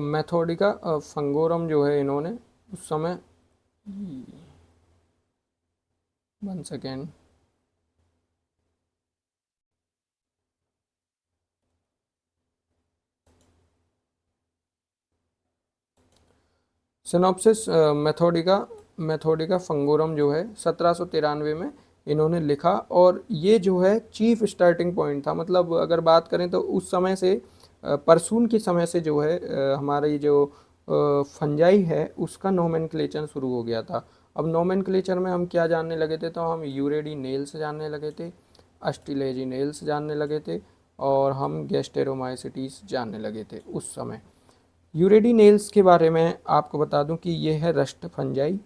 मेथोडिका फंगोरम जो है इन्होंने उस समय, 1 सेकेंड, सिनॉप्सिस मेथोडिका फंगोरम जो है 1793 में इन्होंने लिखा। और ये जो है चीफ स्टार्टिंग पॉइंट था। मतलब अगर बात करें तो उस समय से परसून के समय से जो है हमारी जो फंजाई है उसका नोमेनक्लेचर शुरू हो गया था। अब नोमेनक्लेचर में हम क्या जानने लगे थे, तो हम यूरेडिनेल्स जानने लगे थे, अस्टिलेजिनेल्स जानने लगे थे, और हम गैस्टेरोमाइसिटीज जानने लगे थे उस समय। यूरेडिनेल्स के बारे में आपको बता दूं कि ये है रस्ट फंजाई।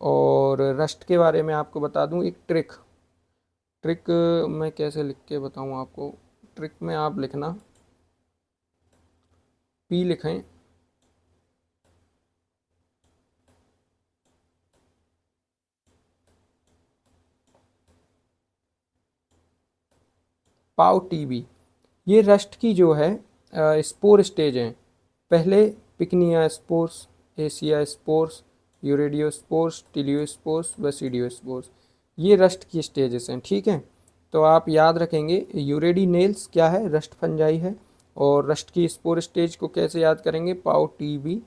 और रस्ट के बारे में आपको बता दूं एक ट्रिक। ट्रिक मैं कैसे लिख के बताऊं आपको। ट्रिक में आप लिखना, पी लिखें, पाव टीबी। ये रस्ट की जो है स्पोर स्टेज हैं। पहले pycnia spores, aecia spores, uredio spores, telio spores, basidio spores, ये रस्ट की स्टेजेस हैं। ठीक है, तो आप याद रखेंगे यूरेडिनेल्स क्या है, रस्ट फंजाई है। और रस्ट की स्पोर स्टेज को कैसे याद करेंगे, पाव टीबी,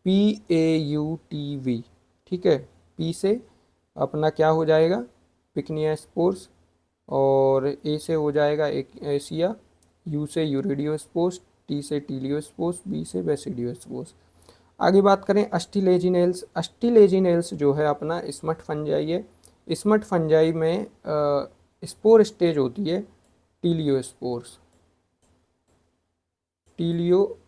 PAUTV। ठीक है, पी से अपना क्या हो जाएगा, पिकनिया स्पोर्स, और ए से हो जाएगा एक एशिया, यू से यूरिडियोस्पोर्स, टी से टीलियोस्पोर्स, बी से बेसिडियोस्पोर्स। आगे बात करें अस्टिलेजिनेल्स। अस्टिलेजिनेल्स जो है अपना स्मट फंजाई है। स्मट फंजाई में स्पोर स्टेज होती है टीलियोस्पोर्स, टीलियो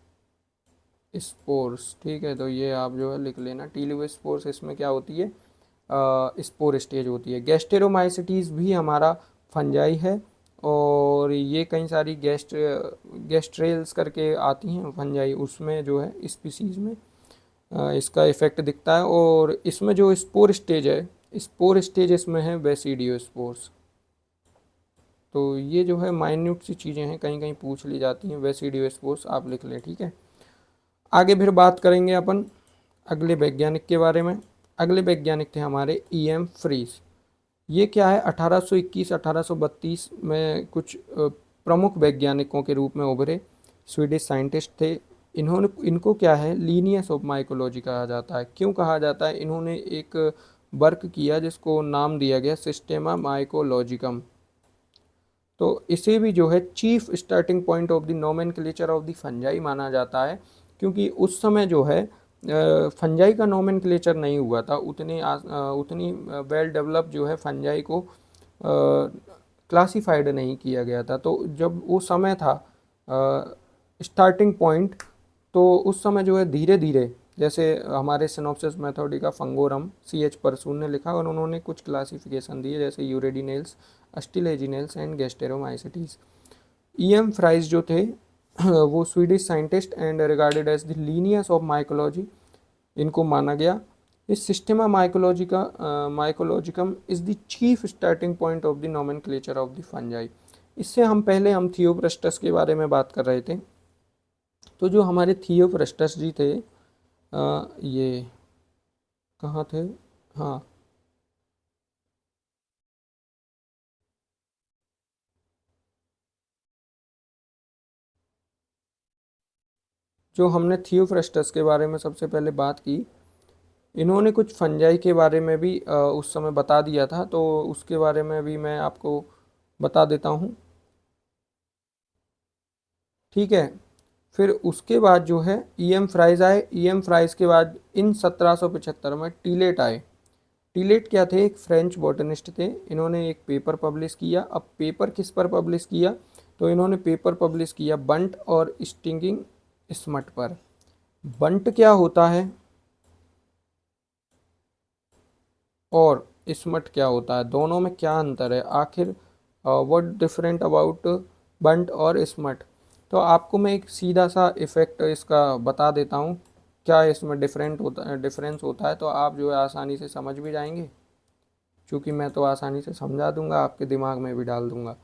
स्पोर्स। ठीक है, तो ये आप जो है लिख लेना, टीलियोस्पोर्स इसमें क्या होती है, स्पोर स्टेज होती है। गैस्टेरोमाइसिटीज़ भी हमारा फंजाई है, और ये कई सारी गैस्ट्रेल्स करके आती हैं फंजाई, उसमें जो है स्पीसीज़ में इसका इफेक्ट दिखता है। और इसमें जो स्पोर स्टेज है, स्पोर स्टेज इसमें है बेसिडियोस्पोर्स। तो ये जो है माइन्यूट सी चीज़ें हैं, कहीं कहीं पूछ ली जाती हैं, बेसिडियोस्पोर्स आप लिख लें। ठीक है, आगे फिर बात करेंगे अपन अगले वैज्ञानिक के बारे में। अगले वैज्ञानिक थे हमारे EM फ्रीज। ये क्या है, 1821-1832 में कुछ प्रमुख वैज्ञानिकों के रूप में उभरे स्वीडिश साइंटिस्ट थे। इनको क्या है, लीनियस ऑफ माइकोलॉजी कहा जाता है। क्यों कहा जाता है, इन्होंने एक वर्क किया जिसको नाम दिया गया सिस्टेमा माइकोलॉजिकम। तो इसे भी जो है chief starting point of the nomenclature of the fungi माना जाता है, क्योंकि उस समय जो है फंजाई का नोमेनक्लेचर नहीं हुआ था, उतनी वेल डेवलप जो है फंजाई को क्लासिफाइड नहीं किया गया था। तो जब वो समय था स्टार्टिंग पॉइंट, तो उस समय जो है धीरे धीरे, जैसे हमारे Synopsis Methodica Fungorum CH Persoon ने लिखा, और उन्होंने कुछ क्लासिफिकेशन दिए जैसे Uredinales, Ustilaginales and Gasteromycetes. EM Fries जो थे वो Swedish scientist and regarded as the Linnaeus of mycology, इनको माना गया। इस Systema Mycologicum is the chief starting point of the nomenclature of the fungi. इससे हम थियोप्रस्टस के बारे में बात कर रहे थे। तो जो हमारे थियोप्रस्टस जी थे, ये कहाँ थे, हाँ, जो हमने थियोफ्रस्टस के बारे में सबसे पहले बात की, इन्होंने कुछ फंजाई के बारे में भी उस समय बता दिया था, तो उसके बारे में भी मैं आपको बता देता हूँ। ठीक है, फिर उसके बाद जो है EM फ्राइज आए। EM फ्राइज के बाद इन 1775 में टीलेट आए। टीलेट क्या थे, एक फ्रेंच बॉटनिस्ट थे। इन्होंने एक पेपर पब्लिश किया। अब पेपर किस पर पब्लिश किया, तो इन्होंने पेपर पब्लिश किया बंट और स्टिंगिंग स्मट पर। बंट क्या होता है और स्मट क्या होता है, दोनों में क्या अंतर है, आखिर व्हाट डिफरेंट अबाउट बंट और स्मट। तो आपको मैं एक सीधा सा इफेक्ट इसका बता देता हूँ, क्या इसमें डिफरेंस होता है, तो आप जो है आसानी से समझ भी जाएंगे, क्योंकि मैं तो आसानी से समझा दूंगा, आपके दिमाग में भी डाल दूंगा।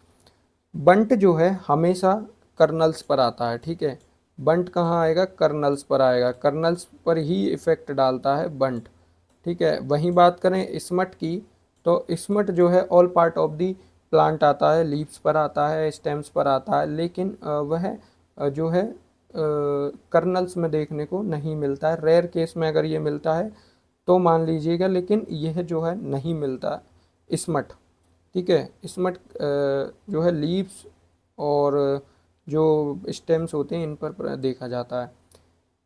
बंट जो है हमेशा कर्नल्स पर आता है। ठीक है, बंट कहाँ आएगा, कर्नल्स पर आएगा, कर्नल्स पर ही इफेक्ट डालता है बंट। ठीक है, वहीं बात करें स्मट की, तो स्मट जो है all part of the plant आता है, लीव्स पर आता है, स्टेम्स पर आता है, लेकिन वह जो है कर्नल्स में देखने को नहीं मिलता है। रेयर केस में अगर ये मिलता है तो मान लीजिएगा, लेकिन यह जो है नहीं मिलता स्मट। ठीक है, स्मट जो है लीव्स और जो स्टेम्स होते हैं इन पर देखा जाता है।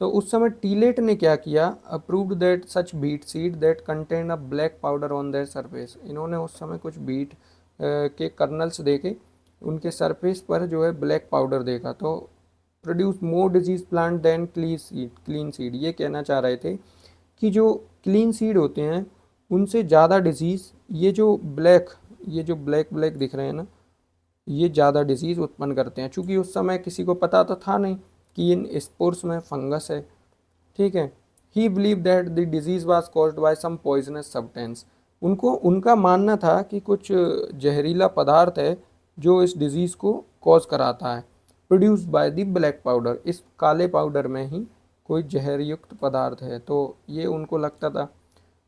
तो उस समय टीलेट ने क्या किया, approved that such wheat seed that contain a black powder on their surface. इन्होंने उस समय कुछ बीट के कर्नल्स देखे, उनके सरफेस पर जो है ब्लैक पाउडर देखा, तो produce more disease plant than clean seed. ये कहना चाह रहे थे कि जो क्लीन सीड होते हैं उनसे ज़्यादा डिजीज़ ये जो ब्लैक ब्लैक दिख रहे हैं ना, ये ज़्यादा डिजीज़ उत्पन्न करते हैं। चूँकि उस समय किसी को पता तो था नहीं कि इन स्पोर्स में फंगस है, ठीक है। He believe that the disease was caused by some poisonous substance. उनका मानना था कि कुछ जहरीला पदार्थ है जो इस डिजीज़ को कॉज कराता है। Produced by the black powder, इस काले पाउडर में ही कोई जहरयुक्त पदार्थ है, तो ये उनको लगता था।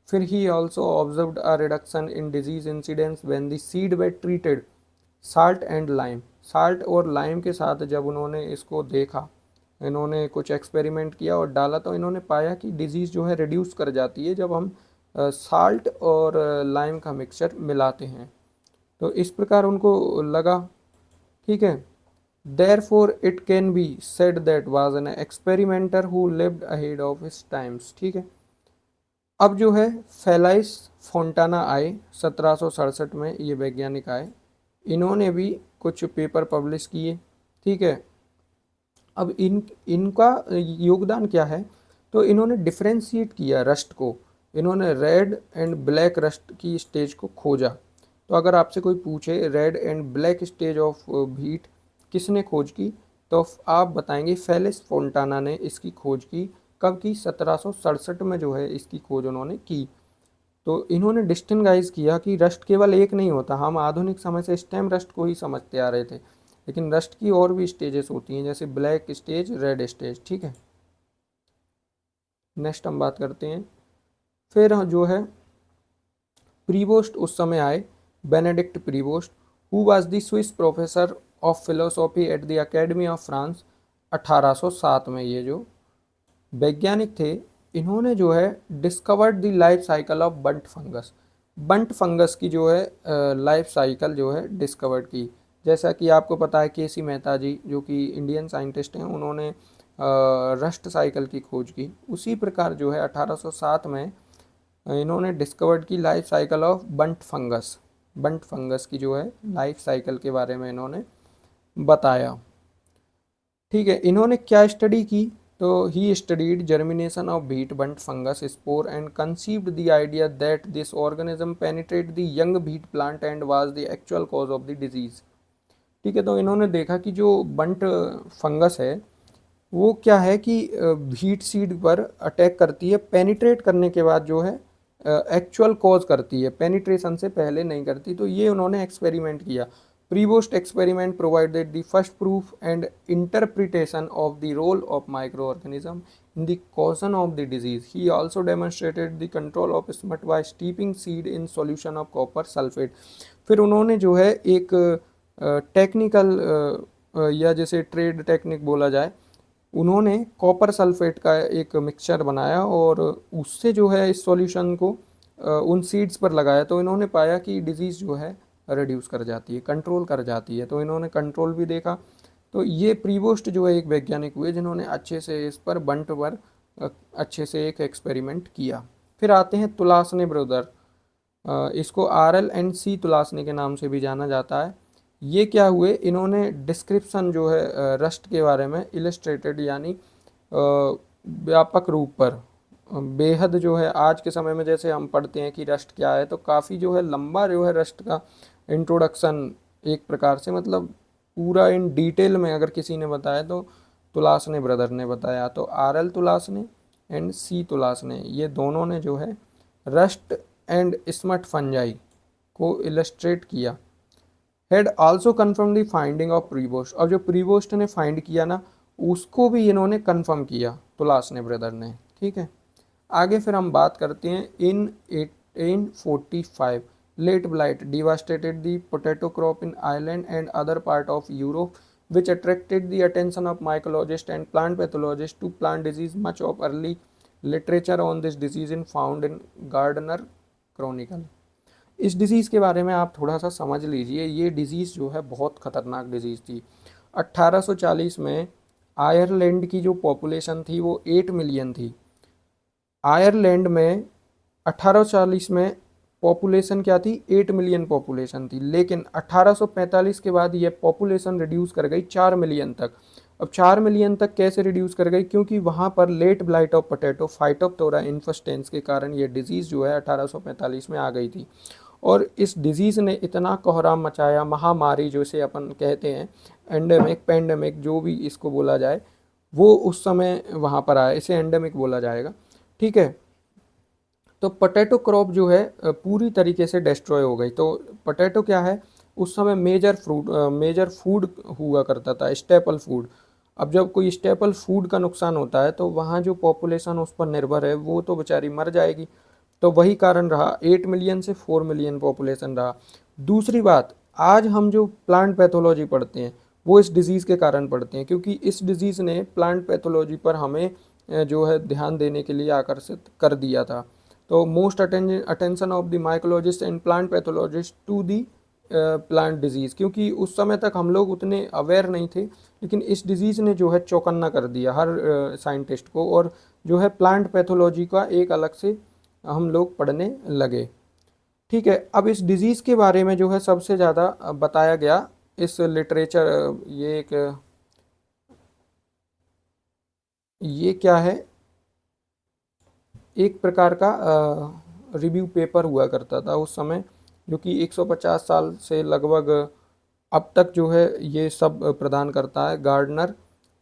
फिर he also observed a reduction in disease incidence when the seed way treated salt and lime. Salt और लाइम के साथ जब उन्होंने इसको देखा, इन्होंने कुछ एक्सपेरिमेंट किया और डाला, तो इन्होंने पाया कि डिजीज़ जो है रिड्यूस कर जाती है जब हम साल्ट और लाइम का मिक्सचर मिलाते हैं। तो इस प्रकार उनको लगा, ठीक है। Therefore it can be said that was an experimenter who lived ahead of his times, ठीक है। अब जो है फेलाइस फोंटाना आए 1767 में, ये वैज्ञानिक आए, इन्होंने भी कुछ पेपर पब्लिश किए, ठीक है। अब इनका योगदान क्या है, तो इन्होंने डिफ्रेंशिएट किया रस्ट को, इन्होंने रेड एंड ब्लैक रस्ट की स्टेज को खोजा। तो अगर आपसे कोई पूछे red and black stage of heat किसने खोज की, तो आप बताएंगे फेलिस फोंटाना ने इसकी खोज की। कब की, 1767 में जो है इसकी खोज उन्होंने की। तो इन्होंने डिस्टिंगाइज किया कि रस्ट केवल एक नहीं होता। हम आधुनिक समय से स्टेम रस्ट को ही समझते आ रहे थे, लेकिन रस्ट की और भी स्टेजेस होती हैं, जैसे ब्लैक स्टेज, रेड स्टेज, ठीक है। नेक्स्ट हम बात करते हैं, फिर जो है प्रीवोस्ट उस समय आए, Benedict Prevost, who was the Swiss professor of philosophy at the academy of France. 1807 में ये जो वैज्ञानिक थे, इन्होंने जो है discovered the life cycle of bunt fungus. Bunt fungus की जो है लाइफ साइकिल जो है डिस्कवर्ड की। जैसा कि आपको पता है केसी मेहता जी जो कि इंडियन साइंटिस्ट हैं, उन्होंने रस्ट साइकिल की खोज की। उसी प्रकार जो है 1807 में इन्होंने डिस्कवर्ड की life cycle of bunt fungus की जो है लाइफ साइकिल के बारे में इन्होंने बताया, ठीक है। इन्होंने क्या स्टडी की, तो he studied germination of wheat bunt fungus spore and conceived the idea that this organism penetrate the young wheat plant and was the actual cause of the disease, ठीक है। तो इन्होंने देखा कि जो बंट फंगस है वो क्या है कि बीट सीड पर अटैक करती है, पेनिट्रेट करने के बाद जो है एक्चुअल कॉज करती है, पेनिट्रेशन से पहले नहीं करती। तो ये उन्होंने एक्सपेरिमेंट किया। Prevost experiment provided the first proof and interpretation of the role of micro organism in the causation of the disease. He also demonstrated the control of smut by steeping seed in solution of copper sulphate. फिर उन्होंने जो है एक technical या जैसे trade technique बोला जाए, उन्होंने कॉपर सल्फेट का एक मिक्सचर बनाया और उससे जो है इस सॉल्यूशन को उन सीड्स पर लगाया। तो इन्होंने पाया कि डिजीज़ जो है रिड्यूस कर जाती है, कंट्रोल कर जाती है। तो इन्होंने कंट्रोल भी देखा। तो ये प्रीवोस्ट जो है एक वैज्ञानिक हुए जिन्होंने अच्छे से इस पर बंट पर अच्छे से एक एक्सपेरिमेंट किया। फिर आते हैं तुलासने ब्रदर, इसको RL&C तुलासने के नाम से भी जाना जाता है। ये क्या हुए, इन्होंने डिस्क्रिप्शन जो है रस्ट के बारे में इलस्ट्रेटेड यानी व्यापक रूप पर, बेहद जो है आज के समय में जैसे हम पढ़ते हैं कि रस्ट क्या है, तो काफ़ी जो है लंबा जो है रस्ट का इंट्रोडक्शन एक प्रकार से, मतलब पूरा इन डिटेल में अगर किसी ने बताया तो तुलासने ब्रदर ने बताया। तो RL Tulasne and C Tulasne, ये दोनों ने जो है रस्ट एंड स्मट फंजाई को इलस्ट्रेट किया। Had also confirm the finding of Prevost, और जो प्रीवोस्ट ने फाइंड किया ना उसको भी इन्होंने कन्फर्म किया तुलासने ब्रदर ने, ठीक है। आगे फिर हम बात करते हैं in 1845 late blight devastated the potato crop in Ireland and other part of Europe which attracted the attention of mycologists and plant pathologists to plant disease. Much of early literature on this disease is found in Gardner Chronicle. इस disease के बारे में आप थोड़ा सा समझ लीजिए। ये डिज़ीज़ जो है बहुत ख़तरनाक डिज़ीज़ थी। 1840 में आयरलैंड की जो पॉपुलेशन थी वो 8 मिलियन थी। आयरलैंड में 1840 में पॉपुलेशन क्या थी, 8 मिलियन पॉपुलेशन थी, लेकिन 1845 के बाद ये पॉपुलेशन रिड्यूस कर गई 4 मिलियन तक। अब 4 मिलियन तक कैसे रिड्यूस कर गई, क्योंकि वहाँ पर late blight of potato Phytophthora infestans के कारण ये डिजीज़ जो है 1845 में आ गई थी। और इस डिजीज़ ने इतना कोहराम मचाया, महामारी जैसे अपन कहते हैं, एंडेमिक पेंडेमिक जो भी इसको बोला जाए, वो उस समय वहाँ पर आया, इसे एंडेमिक बोला जाएगा। ठीक है, तो पोटैटो क्रॉप जो है पूरी तरीके से डिस्ट्रॉय हो गई। तो पोटैटो क्या है, उस समय मेजर फूड हुआ करता था, स्टेपल फूड। अब जब कोई स्टेपल फूड का नुकसान होता है तो वहाँ जो पॉपुलेशन उस पर निर्भर है वो तो बेचारी मर जाएगी। तो वही कारण रहा, 8 मिलियन से 4 मिलियन पॉपुलेशन रहा। दूसरी बात, आज हम जो प्लांट पैथोलॉजी पढ़ते हैं वो इस डिज़ीज़ के कारण पढ़ते हैं, क्योंकि इस डिज़ीज़ ने प्लांट पैथोलॉजी पर हमें जो है ध्यान देने के लिए आकर्षित कर दिया था। तो most attention of the mycologist and plant pathologist to the plant disease, क्योंकि उस समय तक हम लोग उतने अवेयर नहीं थे, लेकिन इस डिज़ीज़ ने जो है चौकन्ना कर दिया हर साइंटिस्ट को, और जो है प्लांट पैथोलॉजी का एक अलग से हम लोग पढ़ने लगे। ठीक है, अब इस डिज़ीज़ के बारे में जो है सबसे ज़्यादा बताया गया इस लिटरेचर, ये क्या है, एक प्रकार का रिव्यू पेपर हुआ करता था उस समय, जो कि 150 साल से लगभग अब तक जो है ये सब प्रदान करता है। गार्डनर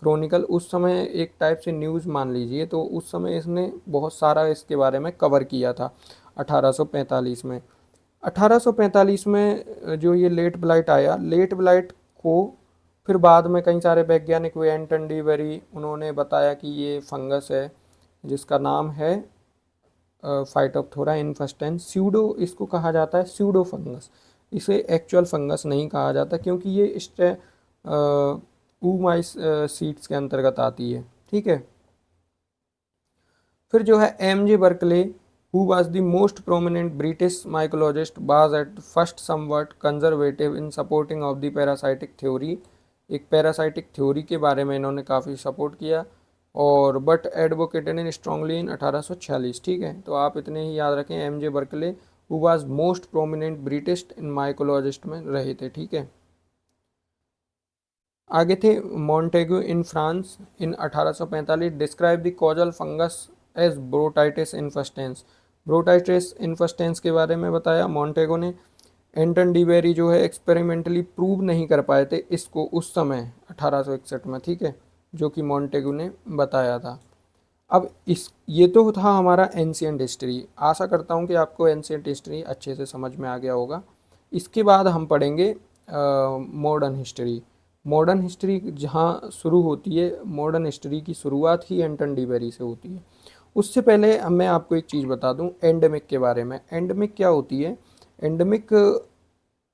क्रॉनिकल उस समय एक टाइप से न्यूज़ मान लीजिए, तो उस समय इसने बहुत सारा इसके बारे में कवर किया था 1845 में। 1845 में जो ये लेट ब्लाइट आया, लेट ब्लाइट को फिर बाद में कई सारे वैज्ञानिक हुए, एंटन डी बेरी, उन्होंने बताया कि ये फंगस है जिसका नाम है फाइटोप्थोरा इन्फेस्टेंस। स्यूडो इसको कहा जाता है, स्यूडो फंगस, इसे एक्चुअल फंगस नहीं कहा जाता, क्योंकि ये ऊमाइस सीड्स के अंतर्गत आती है। ठीक है, फिर जो है MJ. Berkeley, who was the most prominent British mycologist, was at first somewhat conservative in supporting of the parasitic theory। एक पैरासाइटिक थ्योरी के बारे में इन्होंने काफ़ी सपोर्ट किया, और but advocated in strongly in 1846। ठीक है, तो आप इतने ही याद रखें, M J. Berkeley who was most prominent British in mycologist में रहे थे। ठीक है, आगे थे Montagne in France in 1845 describe the causal fungus as botrytis infestans. Botrytis infestans के बारे में बताया मॉन्टेगो ने। एंटन डी बेरी जो है एक्सपेरिमेंटली प्रूव नहीं कर पाए थे इसको उस समय 1861 में। ठीक है, जो कि मॉन्टेगू ने बताया था। अब इस ये तो था हमारा एंशिएंट हिस्ट्री। आशा करता हूँ कि आपको एंशिएंट हिस्ट्री अच्छे से समझ में आ गया होगा। इसके बाद हम पढ़ेंगे मॉडर्न हिस्ट्री। मॉडर्न हिस्ट्री जहाँ शुरू होती है, मॉडर्न हिस्ट्री की शुरुआत ही एंटन डी बेरी से होती है। उससे पहले मैं आपको एक चीज़ बता दूं एंडेमिक के बारे में। एंडेमिक क्या होती है, एंडेमिक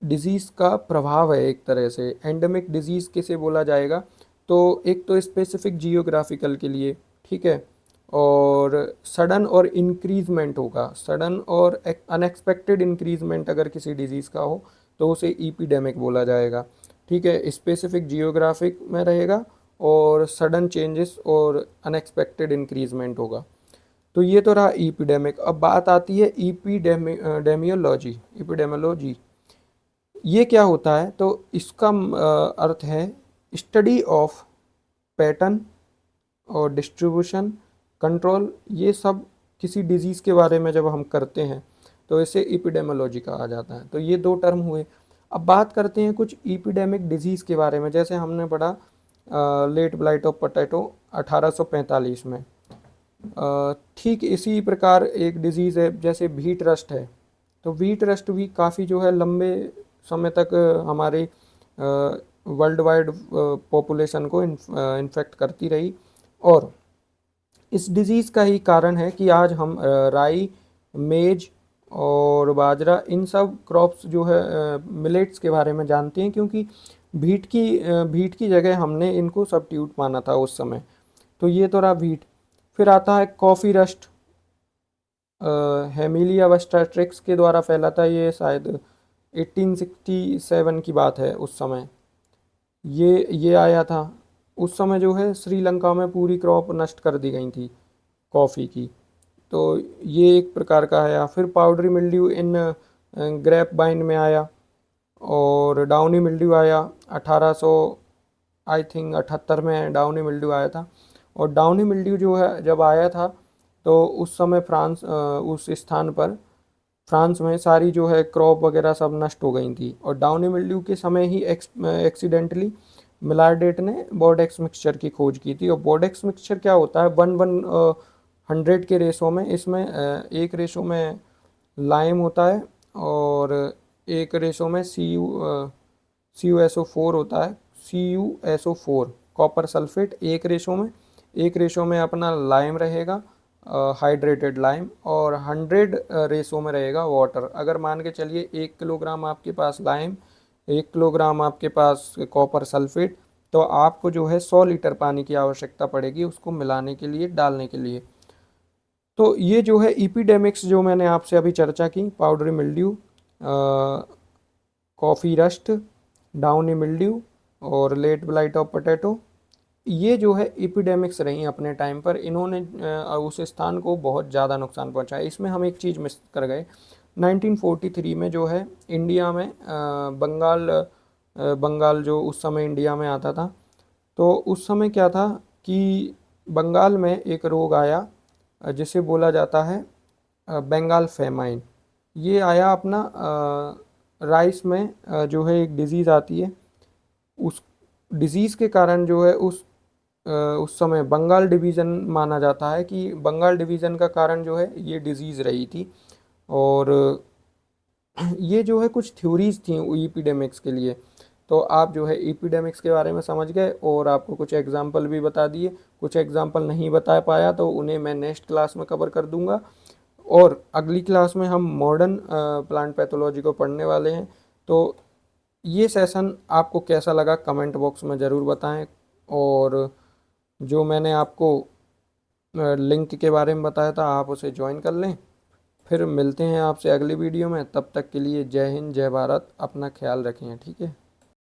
डिजीज़ का प्रभाव है एक तरह से। एंडेमिक डिजीज़ किसे बोला जाएगा, तो एक तो स्पेसिफिक जियोग्राफिकल के लिए, ठीक है, और सडन और इंक्रीजमेंट होगा, सडन और अनएक्सपेक्टेड इंक्रीजमेंट अगर किसी डिजीज़ का हो तो उसे ईपीडेमिक बोला जाएगा। ठीक है, स्पेसिफिक जियोग्राफिक में रहेगा और सडन चेंजेस और अनएक्सपेक्टेड इंक्रीजमेंट होगा। तो ये तो रहा ईपीडेमिक। अब बात आती है ईपीडेमियोलॉजी। ईपीडेमियोलॉजी ये क्या होता है, तो इसका अर्थ है स्टडी ऑफ पैटर्न और डिस्ट्रीब्यूशन, कंट्रोल, ये सब किसी डिजीज़ के बारे में जब हम करते हैं तो इसे ईपीडेमियोलॉजी कहा जाता है। तो ये दो टर्म हुए। अब बात करते हैं कुछ ईपीडेमिक डिजीज़ के बारे में। जैसे हमने पढ़ा लेट ब्लाइट ऑफ पोटैटो 1845 में। ठीक इसी प्रकार एक डिज़ीज़ है जैसे व्हीट रस्ट है। तो व्हीट रस्ट भी काफ़ी जो है लंबे समय तक हमारे वर्ल्ड वाइड पॉपुलेशन को इन्फेक्ट करती रही, और इस डिज़ीज़ का ही कारण है कि आज हम राई, मेज और बाजरा, इन सब क्रॉप्स जो है मिलेट्स के बारे में जानते हैं, क्योंकि व्हीट की जगह हमने इनको सब्स्टिट्यूट माना था उस समय। तो ये तो रहा व्हीट। फिर आता है कॉफ़ी रस्ट, हेमिलिया वेस्टाट्रिक्स के द्वारा फैला था। ये शायद 1867 की बात है, उस समय ये आया था। उस समय जो है श्रीलंका में पूरी क्रॉप नष्ट कर दी गई थी कॉफ़ी की। तो ये एक प्रकार का है। फिर पाउडरी मिल्ड्यू इन ग्रेप वाइन में आया, और डाउनी मिल्ड्यू आया 1800 आई थिंक 78 में डाउनी मिल्ड्यू आया था। और डाउनी मिल्ड्यू जो है जब आया था तो उस समय उस स्थान पर फ्रांस में सारी जो है क्रॉप वगैरह सब नष्ट हो गई थी। और डाउनी मिल्ड्यू के समय ही एक्सीडेंटली मिलारडेट ने बोर्डेक्स मिक्सचर की खोज की थी। और बोर्डेक्स मिक्सचर क्या होता है, 1:100 के रेशो में, इसमें एक रेशो में लाइम होता है और एक रेशो में CuSO4 होता है, CuSO4 कॉपर सल्फेट एक रेशो में, एक रेशो में अपना लाइम रहेगा हाइड्रेटेड लाइम, और 100 रेशो में रहेगा वाटर। अगर मान के चलिए 1 किलोग्राम आपके पास लाइम, 1 किलोग्राम आपके पास कॉपर सल्फेट, तो आपको जो है 100 लीटर पानी की आवश्यकता पड़ेगी उसको मिलाने के लिए, डालने के लिए। तो ये जो है इपिडेमिक्स जो मैंने आपसे अभी चर्चा की, powdery mildew, coffee rust, downy mildew और लेट ब्लाइट ऑफ पोटैटो, ये जो है इपिडेमिक्स रही अपने टाइम पर। इन्होंने उस स्थान को बहुत ज़्यादा नुकसान पहुंचाया। इसमें हम एक चीज़ मिस कर गए, 1943 में जो है इंडिया में बंगाल जो उस समय इंडिया में आता था, तो उस समय क्या था कि बंगाल में एक रोग आया जिसे बोला जाता है बंगाल फेमाइन। ये आया अपना राइस में जो है एक डिज़ीज़ आती है, उस डिज़ीज़ के कारण जो है उस समय बंगाल डिवीज़न माना जाता है कि बंगाल डिवीज़न का कारण जो है ये डिज़ीज़ रही थी। और ये जो है कुछ थ्योरीज थी एपिडेमिक्स के लिए। तो आप जो है एपिडेमिक्स के बारे में समझ गए, और आपको कुछ एग्जाम्पल भी बता दिए। कुछ एग्जाम्पल नहीं बता पाया तो उन्हें मैं नेक्स्ट क्लास में कवर कर दूंगा, और अगली क्लास में हम मॉडर्न प्लांट पैथोलॉजी को पढ़ने वाले हैं। तो ये सेशन आपको कैसा लगा कमेंट बॉक्स में ज़रूर बताएं, और जो मैंने आपको लिंक के बारे में बताया था आप उसे ज्वाइन कर लें। फिर मिलते हैं आपसे अगली वीडियो में, तब तक के लिए जय हिंद, जय भारत, अपना ख्याल रखें, ठीक है।